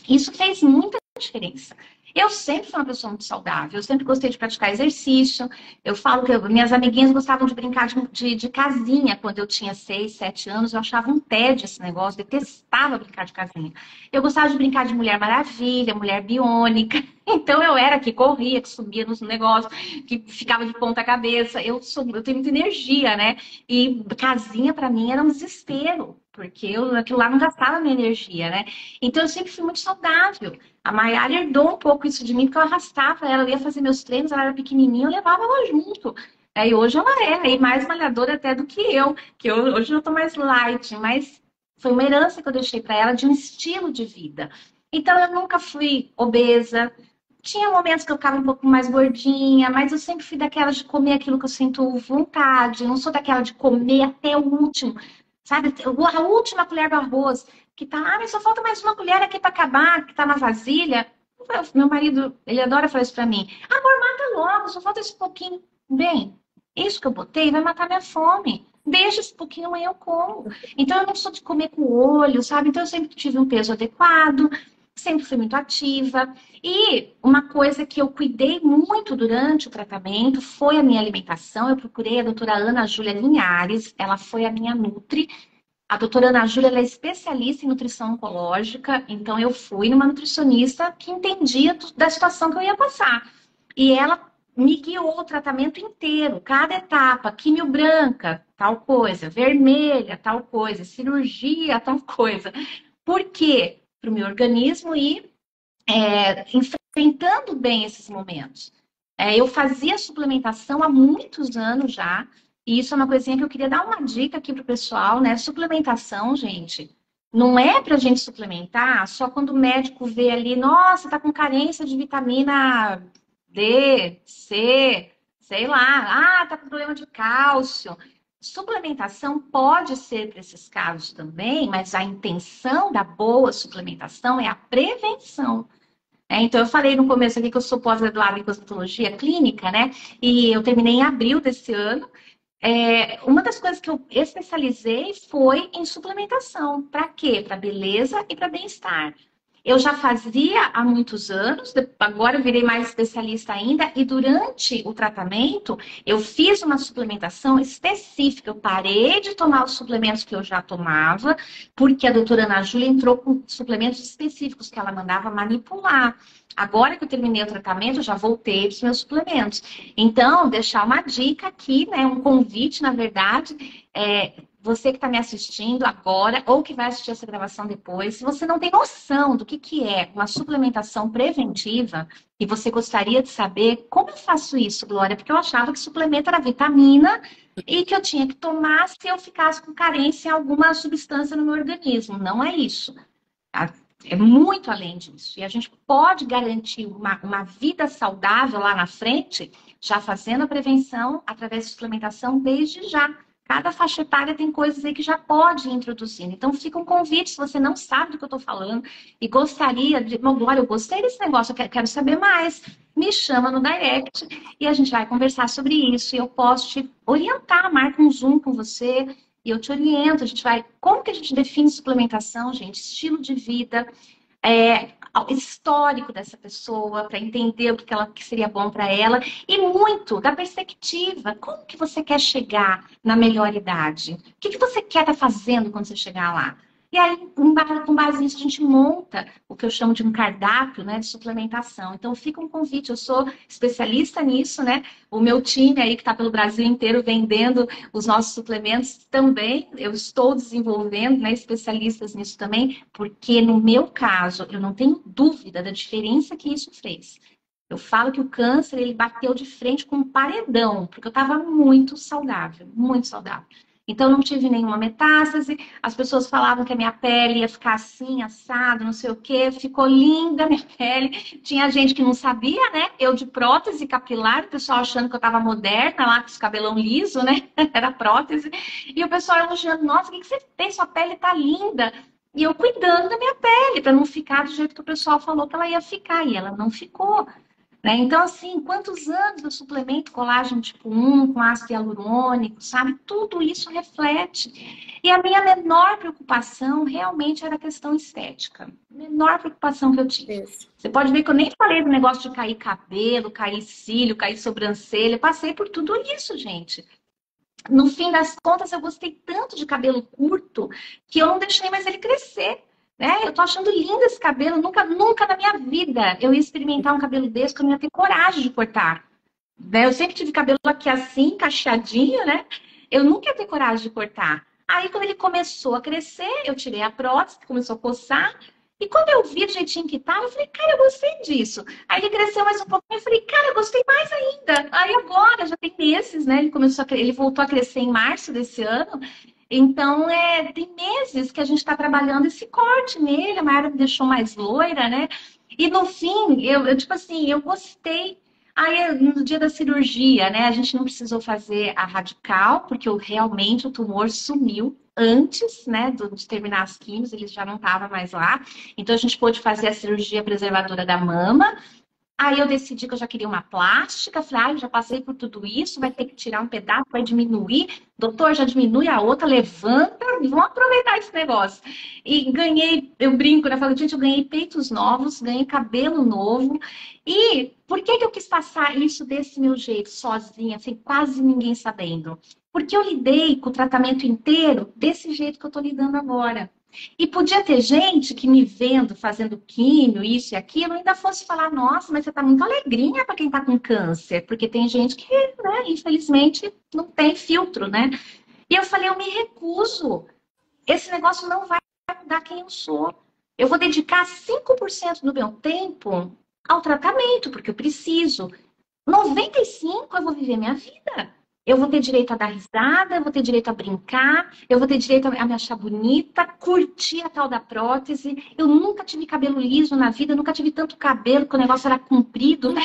[SPEAKER 1] Isso fez muita diferença. Eu sempre fui uma pessoa muito saudável, eu sempre gostei de praticar exercício. Eu falo que minhas amiguinhas gostavam de brincar de casinha quando eu tinha 6, 7 anos. Eu achava um tédio esse negócio, detestava brincar de casinha. Eu gostava de brincar de Mulher Maravilha, Mulher Biônica. Então eu era que corria, que subia nos negócios, que ficava de ponta cabeça. Eu tenho muita energia, né? E casinha para mim era um desespero, porque aquilo lá não gastava minha energia, né? Então eu sempre fui muito saudável. A Maiara herdou um pouco isso de mim, porque eu arrastava ela, ia fazer meus treinos, ela era pequenininha, eu levava ela junto. E hoje ela é aí mais malhadora até do que hoje eu tô mais light, mas foi uma herança que eu deixei para ela de um estilo de vida. Então eu nunca fui obesa. Tinha momentos que eu ficava um pouco mais gordinha, mas eu sempre fui daquela de comer aquilo que eu sinto vontade. Eu não sou daquela de comer até o último, sabe? A última colher do arroz, que tá, mas só falta mais uma colher aqui para acabar, que tá na vasilha. Meu marido, ele adora falar isso para mim. Amor, mata logo, só falta esse pouquinho. Bem, isso que eu botei vai matar minha fome. Deixa esse pouquinho, amanhã eu como. Então eu não sou de comer com o olho, sabe? Então eu sempre tive um peso adequado, sempre fui muito ativa. E uma coisa que eu cuidei muito durante o tratamento foi a minha alimentação. Eu procurei a doutora Ana Júlia Linhares, ela foi a minha nutri. A doutora Ana Júlia, ela é especialista em nutrição oncológica, então eu fui numa nutricionista que entendia da situação que eu ia passar. E ela me guiou o tratamento inteiro, cada etapa, quimio branca, tal coisa, vermelha, tal coisa, cirurgia, tal coisa. Por quê? Para o meu organismo ir enfrentando bem esses momentos. Eu fazia suplementação há muitos anos já, e isso é uma coisinha que eu queria dar uma dica aqui pro pessoal, né? Suplementação, gente, não é pra gente suplementar só quando o médico vê ali, nossa, tá com carência de vitamina D, C, sei lá, tá com problema de cálcio. Suplementação pode ser para esses casos também, mas a intenção da boa suplementação é a prevenção. Então, eu falei no começo aqui que eu sou pós-graduada em cosmetologia clínica, né? E eu terminei em abril desse ano. Uma das coisas que eu especializei foi em suplementação. Para quê? Para beleza e para bem-estar. Eu já fazia há muitos anos, agora eu virei mais especialista ainda, e durante o tratamento eu fiz uma suplementação específica. Eu parei de tomar os suplementos que eu já tomava, porque a doutora Ana Júlia entrou com suplementos específicos que ela mandava manipular. Agora que eu terminei o tratamento, eu já voltei para os meus suplementos. Então, deixar uma dica aqui, né? Um convite, na verdade, você que está me assistindo agora ou que vai assistir essa gravação depois, se você não tem noção do que é uma suplementação preventiva e você gostaria de saber como eu faço isso, Glória, porque eu achava que suplemento era vitamina e que eu tinha que tomar se eu ficasse com carência em alguma substância no meu organismo. Não é isso. É muito além disso. E a gente pode garantir uma vida saudável lá na frente, já fazendo a prevenção através de suplementação desde já. Cada faixa etária tem coisas aí que já pode ir introduzindo. Então, fica um convite, se você não sabe do que eu estou falando e gostaria de... Glória, eu gostei desse negócio, eu quero saber mais. Me chama no direct e a gente vai conversar sobre isso. E eu posso te orientar, marca um Zoom com você e eu te oriento. A gente vai... Como que a gente define suplementação, gente? Estilo de vida, histórico dessa pessoa, para entender que seria bom para ela, e muito da perspectiva. Como que você quer chegar na melhor idade? O que você quer estar fazendo quando você chegar lá? E aí, com base nisso, a gente monta o que eu chamo de um cardápio, né, de suplementação. Então, fica um convite. Eu sou especialista nisso, né? O meu time aí, que está pelo Brasil inteiro vendendo os nossos suplementos também. Eu estou desenvolvendo, né, especialistas nisso também, porque no meu caso, eu não tenho dúvida da diferença que isso fez. Eu falo que o câncer, ele bateu de frente com um paredão, porque eu estava muito saudável, muito saudável. Então, não tive nenhuma metástase. As pessoas falavam que a minha pele ia ficar assim, assado, não sei o quê. Ficou linda a minha pele. Tinha gente que não sabia, né? Eu de prótese capilar, o pessoal achando que eu tava moderna lá, com os cabelão liso, né? Era prótese. E o pessoal elogiando, nossa, o que você fez? Sua pele tá linda. E eu cuidando da minha pele, para não ficar do jeito que o pessoal falou que ela ia ficar. E ela não ficou. Né? Então, assim, quantos anos eu suplemento colágeno tipo 1 com ácido hialurônico, sabe? Tudo isso reflete. E a minha menor preocupação realmente era a questão estética. Menor preocupação que eu tive.
[SPEAKER 2] Isso.
[SPEAKER 1] Você pode ver que eu nem falei do negócio de cair cabelo, cair cílio, cair sobrancelha. Eu passei por tudo isso, gente. No fim das contas, eu gostei tanto de cabelo curto que eu não deixei mais ele crescer. Eu tô achando lindo esse cabelo. Nunca, nunca na minha vida eu ia experimentar um cabelo desse que eu não ia ter coragem de cortar. Eu sempre tive cabelo aqui assim, cacheadinho, né? Eu nunca ia ter coragem de cortar. Aí, quando ele começou a crescer, eu tirei a prótese, começou a coçar. E quando eu vi do jeitinho que tava, eu falei, cara, eu gostei disso. Aí ele cresceu mais um pouquinho, eu falei, cara, eu gostei mais ainda. Aí agora, já tem meses, né? Ele voltou a crescer em março desse ano. Então, tem meses que a gente está trabalhando esse corte nele. A Mayara me deixou mais loira, né? E no fim, tipo assim, eu gostei. Aí, no dia da cirurgia, né? A gente não precisou fazer a radical, porque realmente o tumor sumiu antes, né? De terminar as químios, ele já não estava mais lá. Então, a gente pôde fazer a cirurgia preservadora da mama. Aí eu decidi que eu já queria uma plástica. Falei, eu já passei por tudo isso, vai ter que tirar um pedaço, vai diminuir. Doutor, já diminui a outra, levanta e vamos aproveitar esse negócio. E ganhei, eu brinco, né? Falei, gente, eu ganhei peitos novos, ganhei cabelo novo. E por que eu quis passar isso desse meu jeito, sozinha, sem quase ninguém sabendo? Porque eu lidei com o tratamento inteiro desse jeito que eu tô lidando agora. E podia ter gente que me vendo fazendo químio, isso e aquilo, ainda fosse falar, nossa, mas você tá muito alegrinha para quem tá com câncer. Porque tem gente que, né, infelizmente, não tem filtro, né? E eu falei, eu me recuso. Esse negócio não vai mudar quem eu sou. Eu vou dedicar 5% do meu tempo ao tratamento, porque eu preciso. 95 eu vou viver minha vida. Eu vou ter direito a dar risada, eu vou ter direito a brincar, eu vou ter direito a me achar bonita, curtir a tal da prótese. Eu nunca tive cabelo liso na vida, nunca tive tanto cabelo, que o negócio era comprido, né?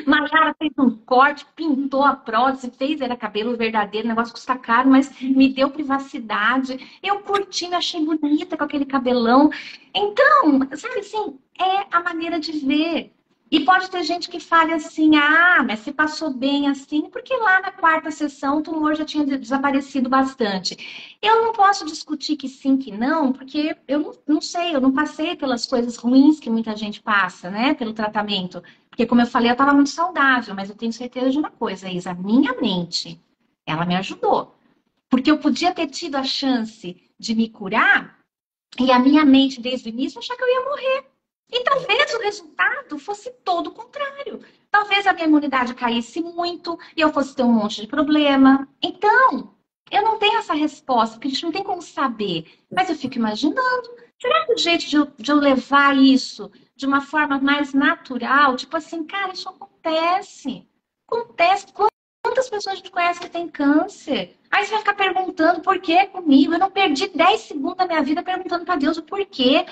[SPEAKER 1] Mayara fez um corte, pintou a prótese, fez, era cabelo verdadeiro, o negócio custa caro, mas me deu privacidade. Eu curti, me achei bonita com aquele cabelão. Então, sabe assim, é a maneira de ver. E pode ter gente que fale assim, ah, mas você passou bem assim, porque lá na quarta sessão o tumor já tinha desaparecido bastante. Eu não posso discutir que sim, que não, porque eu não sei, eu não passei pelas coisas ruins que muita gente passa, né, pelo tratamento. Porque, como eu falei, eu estava muito saudável, mas eu tenho certeza de uma coisa, Isa, a minha mente, ela me ajudou. Porque eu podia ter tido a chance de me curar e a minha mente, desde o início, achar que eu ia morrer. E talvez o resultado fosse todo o contrário. Talvez a minha imunidade caísse muito e eu fosse ter um monte de problema. Então, eu não tenho essa resposta, porque a gente não tem como saber. Mas eu fico imaginando, será que o jeito de eu levar isso de uma forma mais natural, tipo assim, cara, isso acontece. Acontece. Quantas pessoas a gente conhece que tem câncer? Aí você vai ficar perguntando por que comigo? Eu não perdi 10 segundos da minha vida perguntando para Deus o porquê.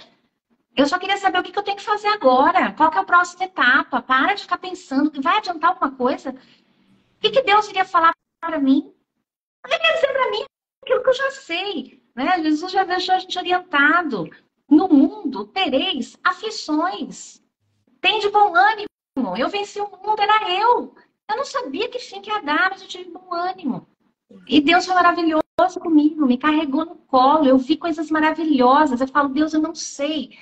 [SPEAKER 1] Eu só queria saber o que eu tenho que fazer agora. Qual que é a próxima etapa? Para de ficar pensando que vai adiantar alguma coisa. O que Deus iria falar para mim? Ele ia dizer para mim aquilo que eu já sei. Né? Jesus já deixou a gente orientado. No mundo tereis aflições. Tem de bom ânimo. Eu venci o mundo, era eu. Eu não sabia que fim que ia dar, mas eu tive bom ânimo. E Deus foi maravilhoso comigo, me carregou no colo. Eu vi coisas maravilhosas. Eu falo, Deus, eu não sei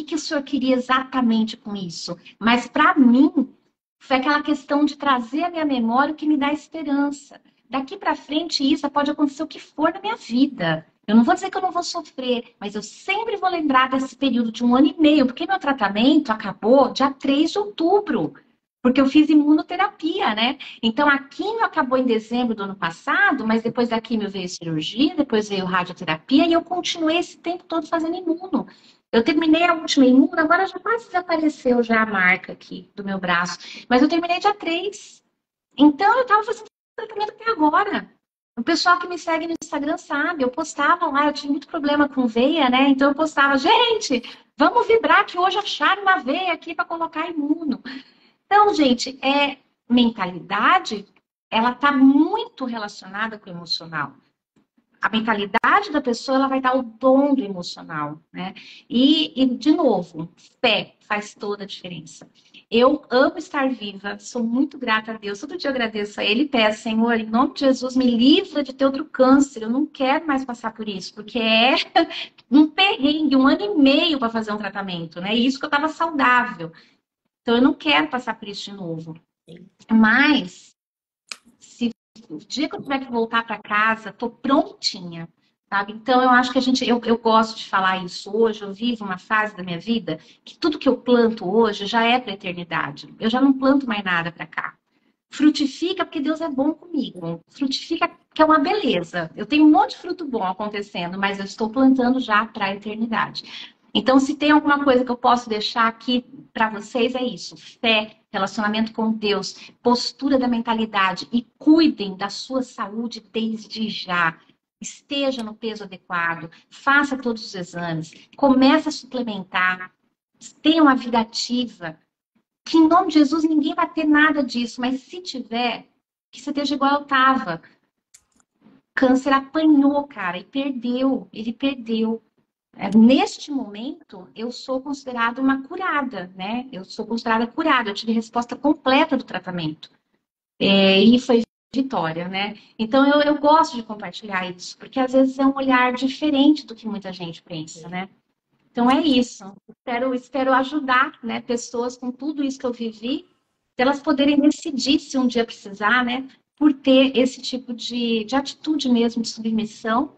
[SPEAKER 1] que o senhor queria exatamente com isso? Mas para mim, foi aquela questão de trazer à minha memória o que me dá esperança. Daqui para frente, isso pode acontecer o que for na minha vida. Eu não vou dizer que eu não vou sofrer, mas eu sempre vou lembrar desse período de 1 ano e meio, porque meu tratamento acabou dia 3 de outubro, porque eu fiz imunoterapia, né? Então, a quimio acabou em dezembro do ano passado, mas depois da quimio veio cirurgia, depois veio radioterapia, e eu continuei esse tempo todo fazendo imuno. Eu terminei a última imuno, agora já quase desapareceu já a marca aqui do meu braço. Mas eu terminei dia 3. Então, eu estava fazendo tratamento até agora. O pessoal que me segue no Instagram sabe, eu postava lá, eu tinha muito problema com veia, né? Então, eu postava, gente, vamos vibrar que hoje acharam uma veia aqui para colocar imuno. Então, gente, mentalidade, ela está muito relacionada com o emocional. A mentalidade da pessoa, ela vai dar o dom do emocional, né? E, de novo, fé faz toda a diferença. Eu amo estar viva, sou muito grata a Deus. Todo dia eu agradeço a Ele e peço, Senhor, em nome de Jesus, me livra de ter outro câncer. Eu não quero mais passar por isso, porque é um perrengue, 1 ano e meio para fazer um tratamento, né? E isso que eu estava saudável. Então, eu não quero passar por isso de novo. Mas, se o dia que eu tiver que voltar para casa, tô prontinha, sabe? Então, eu acho que eu gosto de falar isso hoje. Eu vivo uma fase da minha vida que tudo que eu planto hoje já é para a eternidade. Eu já não planto mais nada para cá. Frutifica porque Deus é bom comigo. Frutifica que é uma beleza. Eu tenho um monte de fruto bom acontecendo, mas eu estou plantando já para a eternidade. Então, se tem alguma coisa que eu posso deixar aqui para vocês, é isso. Fé, relacionamento com Deus, postura da mentalidade e cuidem da sua saúde desde já. Esteja no peso adequado, faça todos os exames, comece a suplementar, tenha uma vida ativa, que em nome de Jesus ninguém vai ter nada disso, mas se tiver, que você esteja igual eu estava. Câncer apanhou, cara, e perdeu, ele perdeu. Neste momento, eu sou considerada uma curada, né? Eu sou considerada curada, eu tive resposta completa do tratamento. E foi vitória, né? Então, eu gosto de compartilhar isso, porque às vezes é um olhar diferente do que muita gente pensa, né? Então, é isso. Espero ajudar, né, pessoas com tudo isso que eu vivi, elas poderem decidir se um dia precisar, né? por ter esse tipo de atitude mesmo de submissão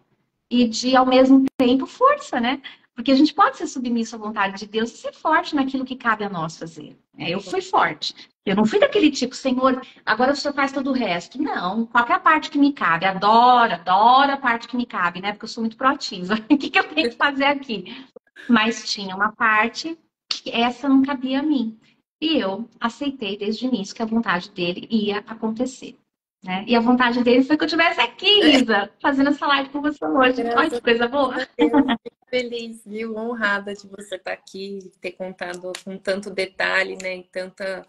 [SPEAKER 1] e de, ao mesmo tempo, força, né? Porque a gente pode ser submisso à vontade de Deus e ser forte naquilo que cabe a nós fazer. Eu fui forte. Eu não fui daquele tipo, Senhor, agora o Senhor faz todo o resto. Não, qualquer parte que me cabe. Adoro, adoro a parte que me cabe, né? Porque eu sou muito proativa. O que eu tenho que fazer aqui? Mas tinha uma parte que essa não cabia a mim. E eu aceitei desde o início que a vontade dele ia acontecer. Né? E a vontade dele foi que eu estivesse aqui, Isa, fazendo essa live com você hoje. Olha
[SPEAKER 2] Graças
[SPEAKER 1] que coisa boa.
[SPEAKER 2] a Deus, fico feliz, viu? Honrada de você estar aqui, ter contado com tanto detalhe, né? E tanta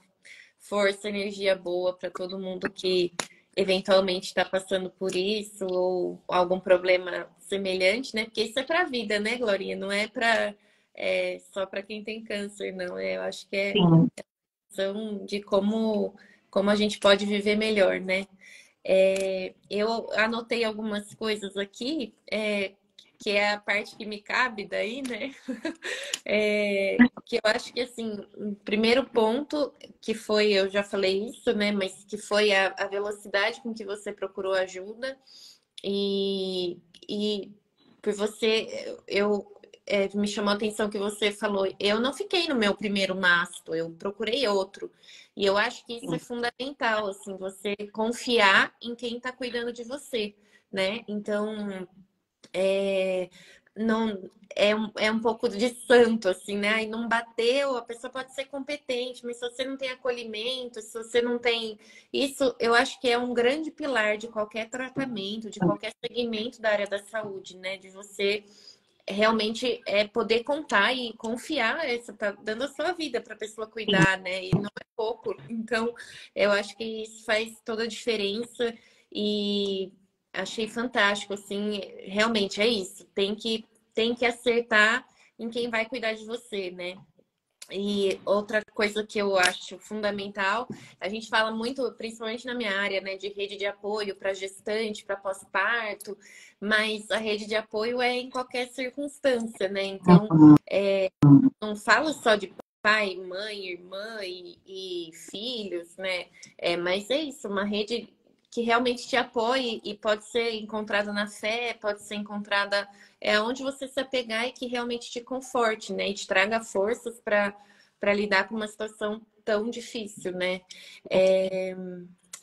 [SPEAKER 2] força, energia boa para todo mundo que eventualmente está passando por isso ou algum problema semelhante, né? Porque isso é para a vida, né, Glorinha? Não é para só para quem tem câncer, não. Eu acho que é
[SPEAKER 1] Sim,
[SPEAKER 2] questão de como a gente pode viver melhor, né? Eu anotei algumas coisas aqui, que é a parte que me cabe daí, né? Que eu acho que, assim, o primeiro ponto, que foi, eu já falei isso, né? Mas que foi a velocidade com que você procurou ajuda e por você, me chamou a atenção que você falou, eu não fiquei no meu primeiro mastro, eu procurei outro. E eu acho que isso é
[SPEAKER 1] sim,
[SPEAKER 2] fundamental, assim, você confiar em quem está cuidando de você, né? Então, é, não é um pouco de santo, assim, né? Aí não bateu, a pessoa pode ser competente, mas se você não tem acolhimento, se você não tem. Isso eu acho que é um grande pilar de qualquer tratamento, de qualquer segmento da área da saúde, né? De você realmente poder contar e confiar, você tá dando a sua vida para a pessoa
[SPEAKER 1] sim.
[SPEAKER 2] cuidar, né? E não é pouco. Então, eu acho que isso faz toda a diferença e achei fantástico, assim, realmente é isso. Tem que acertar em quem vai cuidar de você, né? E outra coisa que eu acho fundamental, a gente fala muito, principalmente na minha área, né, de rede de apoio para gestante, para pós-parto, mas a rede de apoio é em qualquer circunstância, né? Então, não falo só de pai, mãe, irmã e filhos, né? Mas é isso, uma rede que realmente te apoie e pode ser encontrada na fé, pode ser encontrada onde você se apegar e que realmente te conforte, né? E te traga forças para lidar com uma situação tão difícil, né?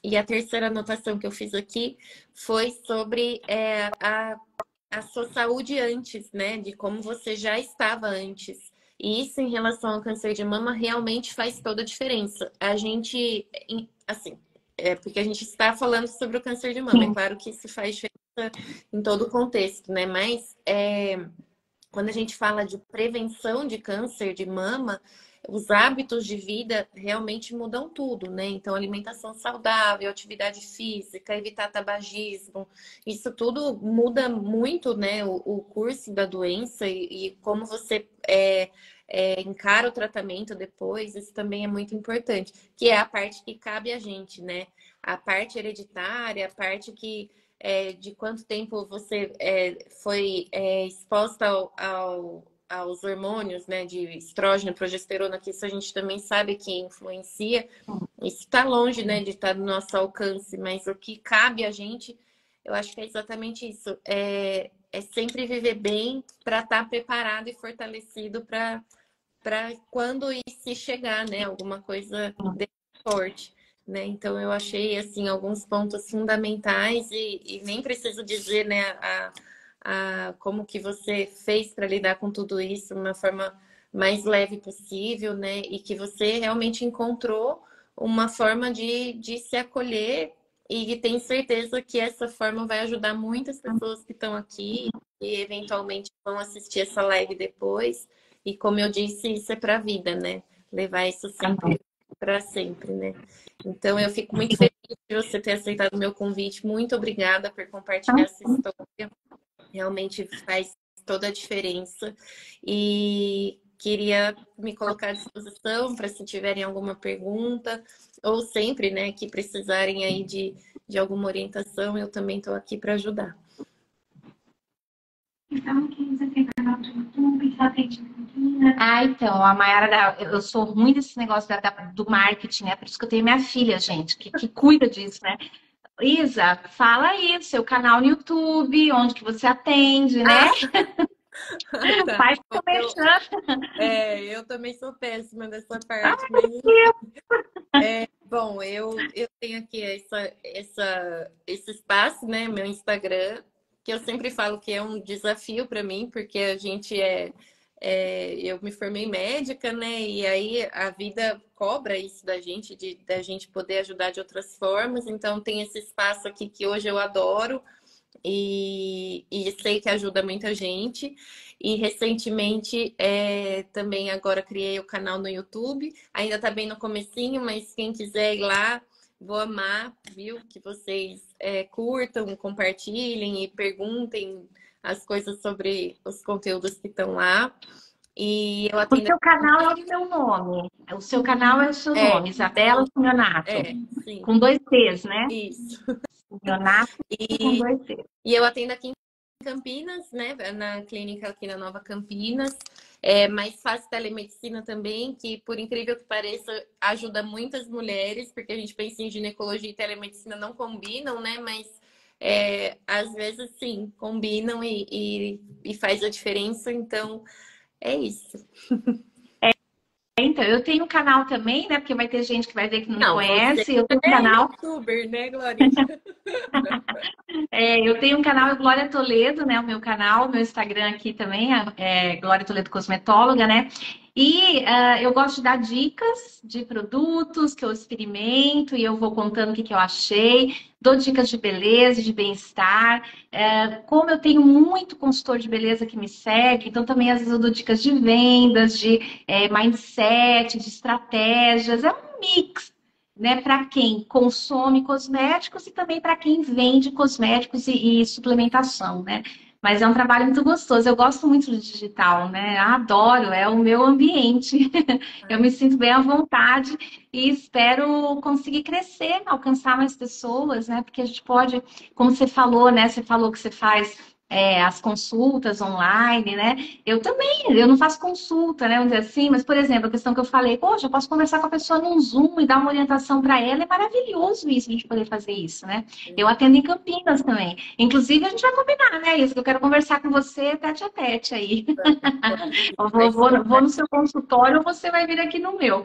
[SPEAKER 2] E a terceira anotação que eu fiz aqui foi sobre a sua saúde antes, né? De como você já estava antes. E isso em relação ao câncer de mama realmente faz toda a diferença. A gente, assim, porque a gente está falando sobre o câncer de mama. É
[SPEAKER 1] Sim.
[SPEAKER 2] claro que isso faz diferença em todo o contexto, né? Mas quando a gente fala de prevenção de câncer de mama, os hábitos de vida realmente mudam tudo, né? Então, alimentação saudável, atividade física, evitar tabagismo, isso tudo muda muito, né? O curso da doença e como você encara o tratamento depois, isso também é muito importante, que é a parte que cabe a gente, né? A parte hereditária, a parte de quanto tempo você foi exposta aos hormônios, né, de estrógeno, progesterona, que isso a gente também sabe que influencia. Isso está longe, né, de estar no nosso alcance, mas o que cabe a gente, eu acho que é exatamente isso. É sempre viver bem para estar preparado e fortalecido para quando e se chegar, né, alguma coisa desse forte. Né? Então eu achei assim alguns pontos fundamentais e nem preciso dizer, né, como que você fez para lidar com tudo isso de uma forma mais leve possível, né? E que você realmente encontrou uma forma de se acolher e tenho certeza que essa forma vai ajudar muitas pessoas que estão aqui e eventualmente vão assistir essa live depois. E como eu disse, isso é para a vida, né? Levar isso sempre para sempre, né? Então, eu fico muito feliz de você ter aceitado o meu convite. Muito obrigada por compartilhar essa história. Realmente faz toda a diferença. E queria me colocar à disposição para se tiverem alguma pergunta, ou sempre, né, que precisarem aí de alguma orientação, eu também estou aqui para ajudar.
[SPEAKER 1] Então, a Mayara, eu sou ruim desse negócio do marketing, é por isso que eu tenho minha filha, gente, que cuida disso, né? Isa, fala aí, seu canal no YouTube, onde que você atende, né?
[SPEAKER 2] Tá.
[SPEAKER 1] Faz
[SPEAKER 2] Bom,
[SPEAKER 1] comerchan.
[SPEAKER 2] eu também sou péssima nessa
[SPEAKER 1] Ai,
[SPEAKER 2] parte, mas
[SPEAKER 1] meu Deus.
[SPEAKER 2] bom, eu tenho aqui esse espaço, né? Meu Instagram, que eu sempre falo que é um desafio para mim, porque a gente eu me formei médica, né? E aí a vida cobra isso da gente poder ajudar de outras formas. Então tem esse espaço aqui que hoje eu adoro e sei que ajuda muita gente. E recentemente também agora criei o canal no YouTube. Ainda tá bem no comecinho, mas quem quiser ir lá, vou amar, viu? Que vocês curtam, compartilhem e perguntem as coisas sobre os conteúdos que estão lá. E eu
[SPEAKER 1] O
[SPEAKER 2] atendo.
[SPEAKER 1] seu canal é o seu nome. O seu canal é o seu
[SPEAKER 2] É,
[SPEAKER 1] nome, Isabela Simeonato.
[SPEAKER 2] sim,
[SPEAKER 1] Com dois T's, né?
[SPEAKER 2] isso.
[SPEAKER 1] Simeonato com
[SPEAKER 2] E,
[SPEAKER 1] dois T's.
[SPEAKER 2] e eu atendo aqui em Campinas, né? Na clínica aqui na Nova Campinas. Mas faço telemedicina também, que por incrível que pareça, ajuda muitas mulheres, porque a gente pensa em ginecologia e telemedicina não combinam, né? Mas às vezes sim, combinam e faz a diferença. Então, é isso.
[SPEAKER 1] Então, eu tenho um canal também, né? Porque vai ter gente que vai ver que não me
[SPEAKER 2] Não, você
[SPEAKER 1] conhece. Eu tenho um
[SPEAKER 2] é
[SPEAKER 1] canal.
[SPEAKER 2] youtuber, né, Glorinha?
[SPEAKER 1] Eu tenho um canal, é Glória Toledo, né? O meu canal, o meu Instagram aqui também é Glória Toledo Cosmetóloga, né? E eu gosto de dar dicas de produtos que eu experimento e eu vou contando o que eu achei. Dou dicas de beleza, de bem-estar. Como eu tenho muito consultor de beleza que me segue, então também às vezes eu dou dicas de vendas, de mindset, de estratégias. É um mix, né, para quem consome cosméticos e também para quem vende cosméticos e suplementação, né? Mas é um trabalho muito gostoso. Eu gosto muito do digital, né? Adoro, é o meu ambiente. Eu me sinto bem à vontade e espero conseguir crescer, alcançar mais pessoas, né? Porque a gente pode, como você falou, né? Você falou que você faz as consultas online, né? Eu também, eu não faço consulta, né? Vamos dizer assim, mas, por exemplo, a questão que eu falei, poxa, eu posso conversar com a pessoa num Zoom e dar uma orientação para ela, é maravilhoso isso, a gente poder fazer isso, né? Eu atendo em Campinas também. Inclusive, a gente vai combinar, né? Isso que eu quero conversar com você tete a tete aí. Eu
[SPEAKER 2] Vai ser,
[SPEAKER 1] vou no seu consultório, você vai vir aqui no meu,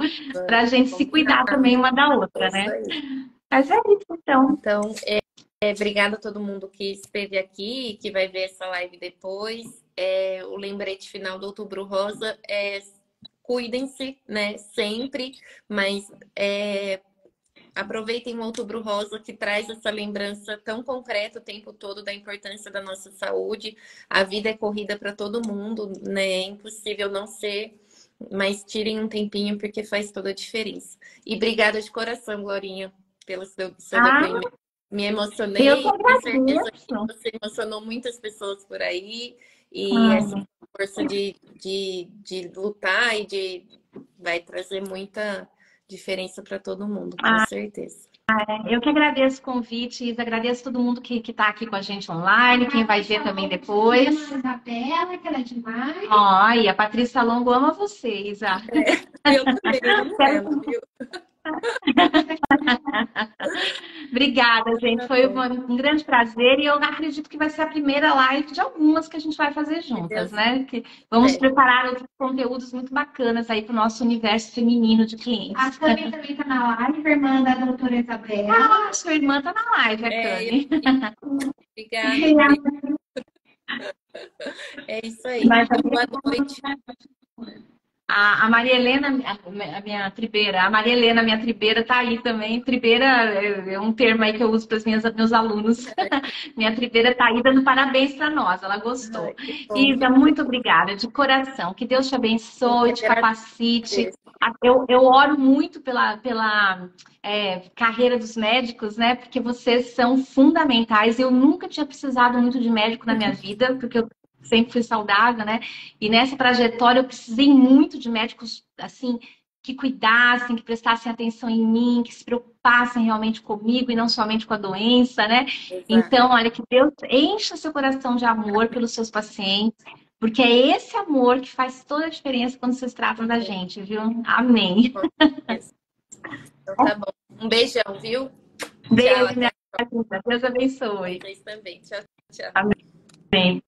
[SPEAKER 1] para a gente se cuidar
[SPEAKER 2] combinado.
[SPEAKER 1] também uma da
[SPEAKER 2] É
[SPEAKER 1] outra,
[SPEAKER 2] isso
[SPEAKER 1] né?
[SPEAKER 2] aí.
[SPEAKER 1] Mas é isso, então.
[SPEAKER 2] Então, obrigada a todo mundo que esteve aqui e que vai ver essa live depois. O lembrete final do Outubro Rosa é cuidem-se, né? Sempre, mas aproveitem o Outubro Rosa que traz essa lembrança tão concreta o tempo todo da importância da nossa saúde. A vida é corrida para todo mundo, né? É impossível não ser, mas tirem um tempinho porque faz toda a diferença. E obrigada de coração, Glorinha, pelo seu
[SPEAKER 1] Ah,
[SPEAKER 2] depoimento. Me
[SPEAKER 1] eu que
[SPEAKER 2] emocionei, tenho certeza que
[SPEAKER 1] agradeço.
[SPEAKER 2] você emocionou muitas pessoas por aí e essa
[SPEAKER 1] Ai,
[SPEAKER 2] força de lutar vai trazer muita diferença para todo mundo, com certeza.
[SPEAKER 1] eu que agradeço o convite, Isa, agradeço todo mundo que está aqui com a gente online, quem vai ver também depois. Isabela, que ela é demais. Ó, e a Patrícia Longo ama você, Isa.
[SPEAKER 2] Eu também amo ela, viu?
[SPEAKER 1] Obrigada, gente.
[SPEAKER 2] Tá
[SPEAKER 1] Foi
[SPEAKER 2] bom.
[SPEAKER 1] um grande prazer e eu acredito que vai ser a primeira live de algumas que a gente vai fazer
[SPEAKER 2] Se
[SPEAKER 1] juntas,
[SPEAKER 2] Deus
[SPEAKER 1] né? Que vamos
[SPEAKER 2] quiser.
[SPEAKER 1] preparar outros conteúdos muito bacanas aí para o nosso universo feminino de clientes. A Cami também está na live, irmã da doutora Isabela. Ah, sua irmã está na live, a
[SPEAKER 2] Eu
[SPEAKER 1] Cami.
[SPEAKER 2] obrigada, Pri. É isso aí.
[SPEAKER 1] Mas
[SPEAKER 2] Então, boa noite.
[SPEAKER 1] a Maria Helena, a minha tribeira, a Maria Helena, minha tribeira, tá aí também. Tribeira é um termo aí que eu uso para os meus alunos. Minha tribeira tá aí dando parabéns para nós, ela gostou.
[SPEAKER 2] Ai, que bom.
[SPEAKER 1] Isa, muito obrigada, de coração. Que Deus te
[SPEAKER 2] Eu que
[SPEAKER 1] abençoe, te capacite.
[SPEAKER 2] agradeço.
[SPEAKER 1] Eu oro muito pela carreira dos médicos, né? Porque vocês são fundamentais. Eu nunca tinha precisado muito de médico na minha vida, porque eu sempre fui saudável, né? E nessa trajetória eu precisei muito de médicos, assim, que cuidassem, que prestassem atenção em mim, que se preocupassem realmente comigo e não somente com a doença, né?
[SPEAKER 2] Exato.
[SPEAKER 1] Então, olha, que Deus encha seu coração de amor pelos seus pacientes, porque é esse amor que faz toda a diferença quando vocês tratam da gente, viu? Amém.
[SPEAKER 2] Então, tá bom. Um beijão, viu? Tchau,
[SPEAKER 1] Beijo,
[SPEAKER 2] até
[SPEAKER 1] minha
[SPEAKER 2] a
[SPEAKER 1] Deus abençoe.
[SPEAKER 2] Vocês também. Tchau, tchau.
[SPEAKER 1] Amém.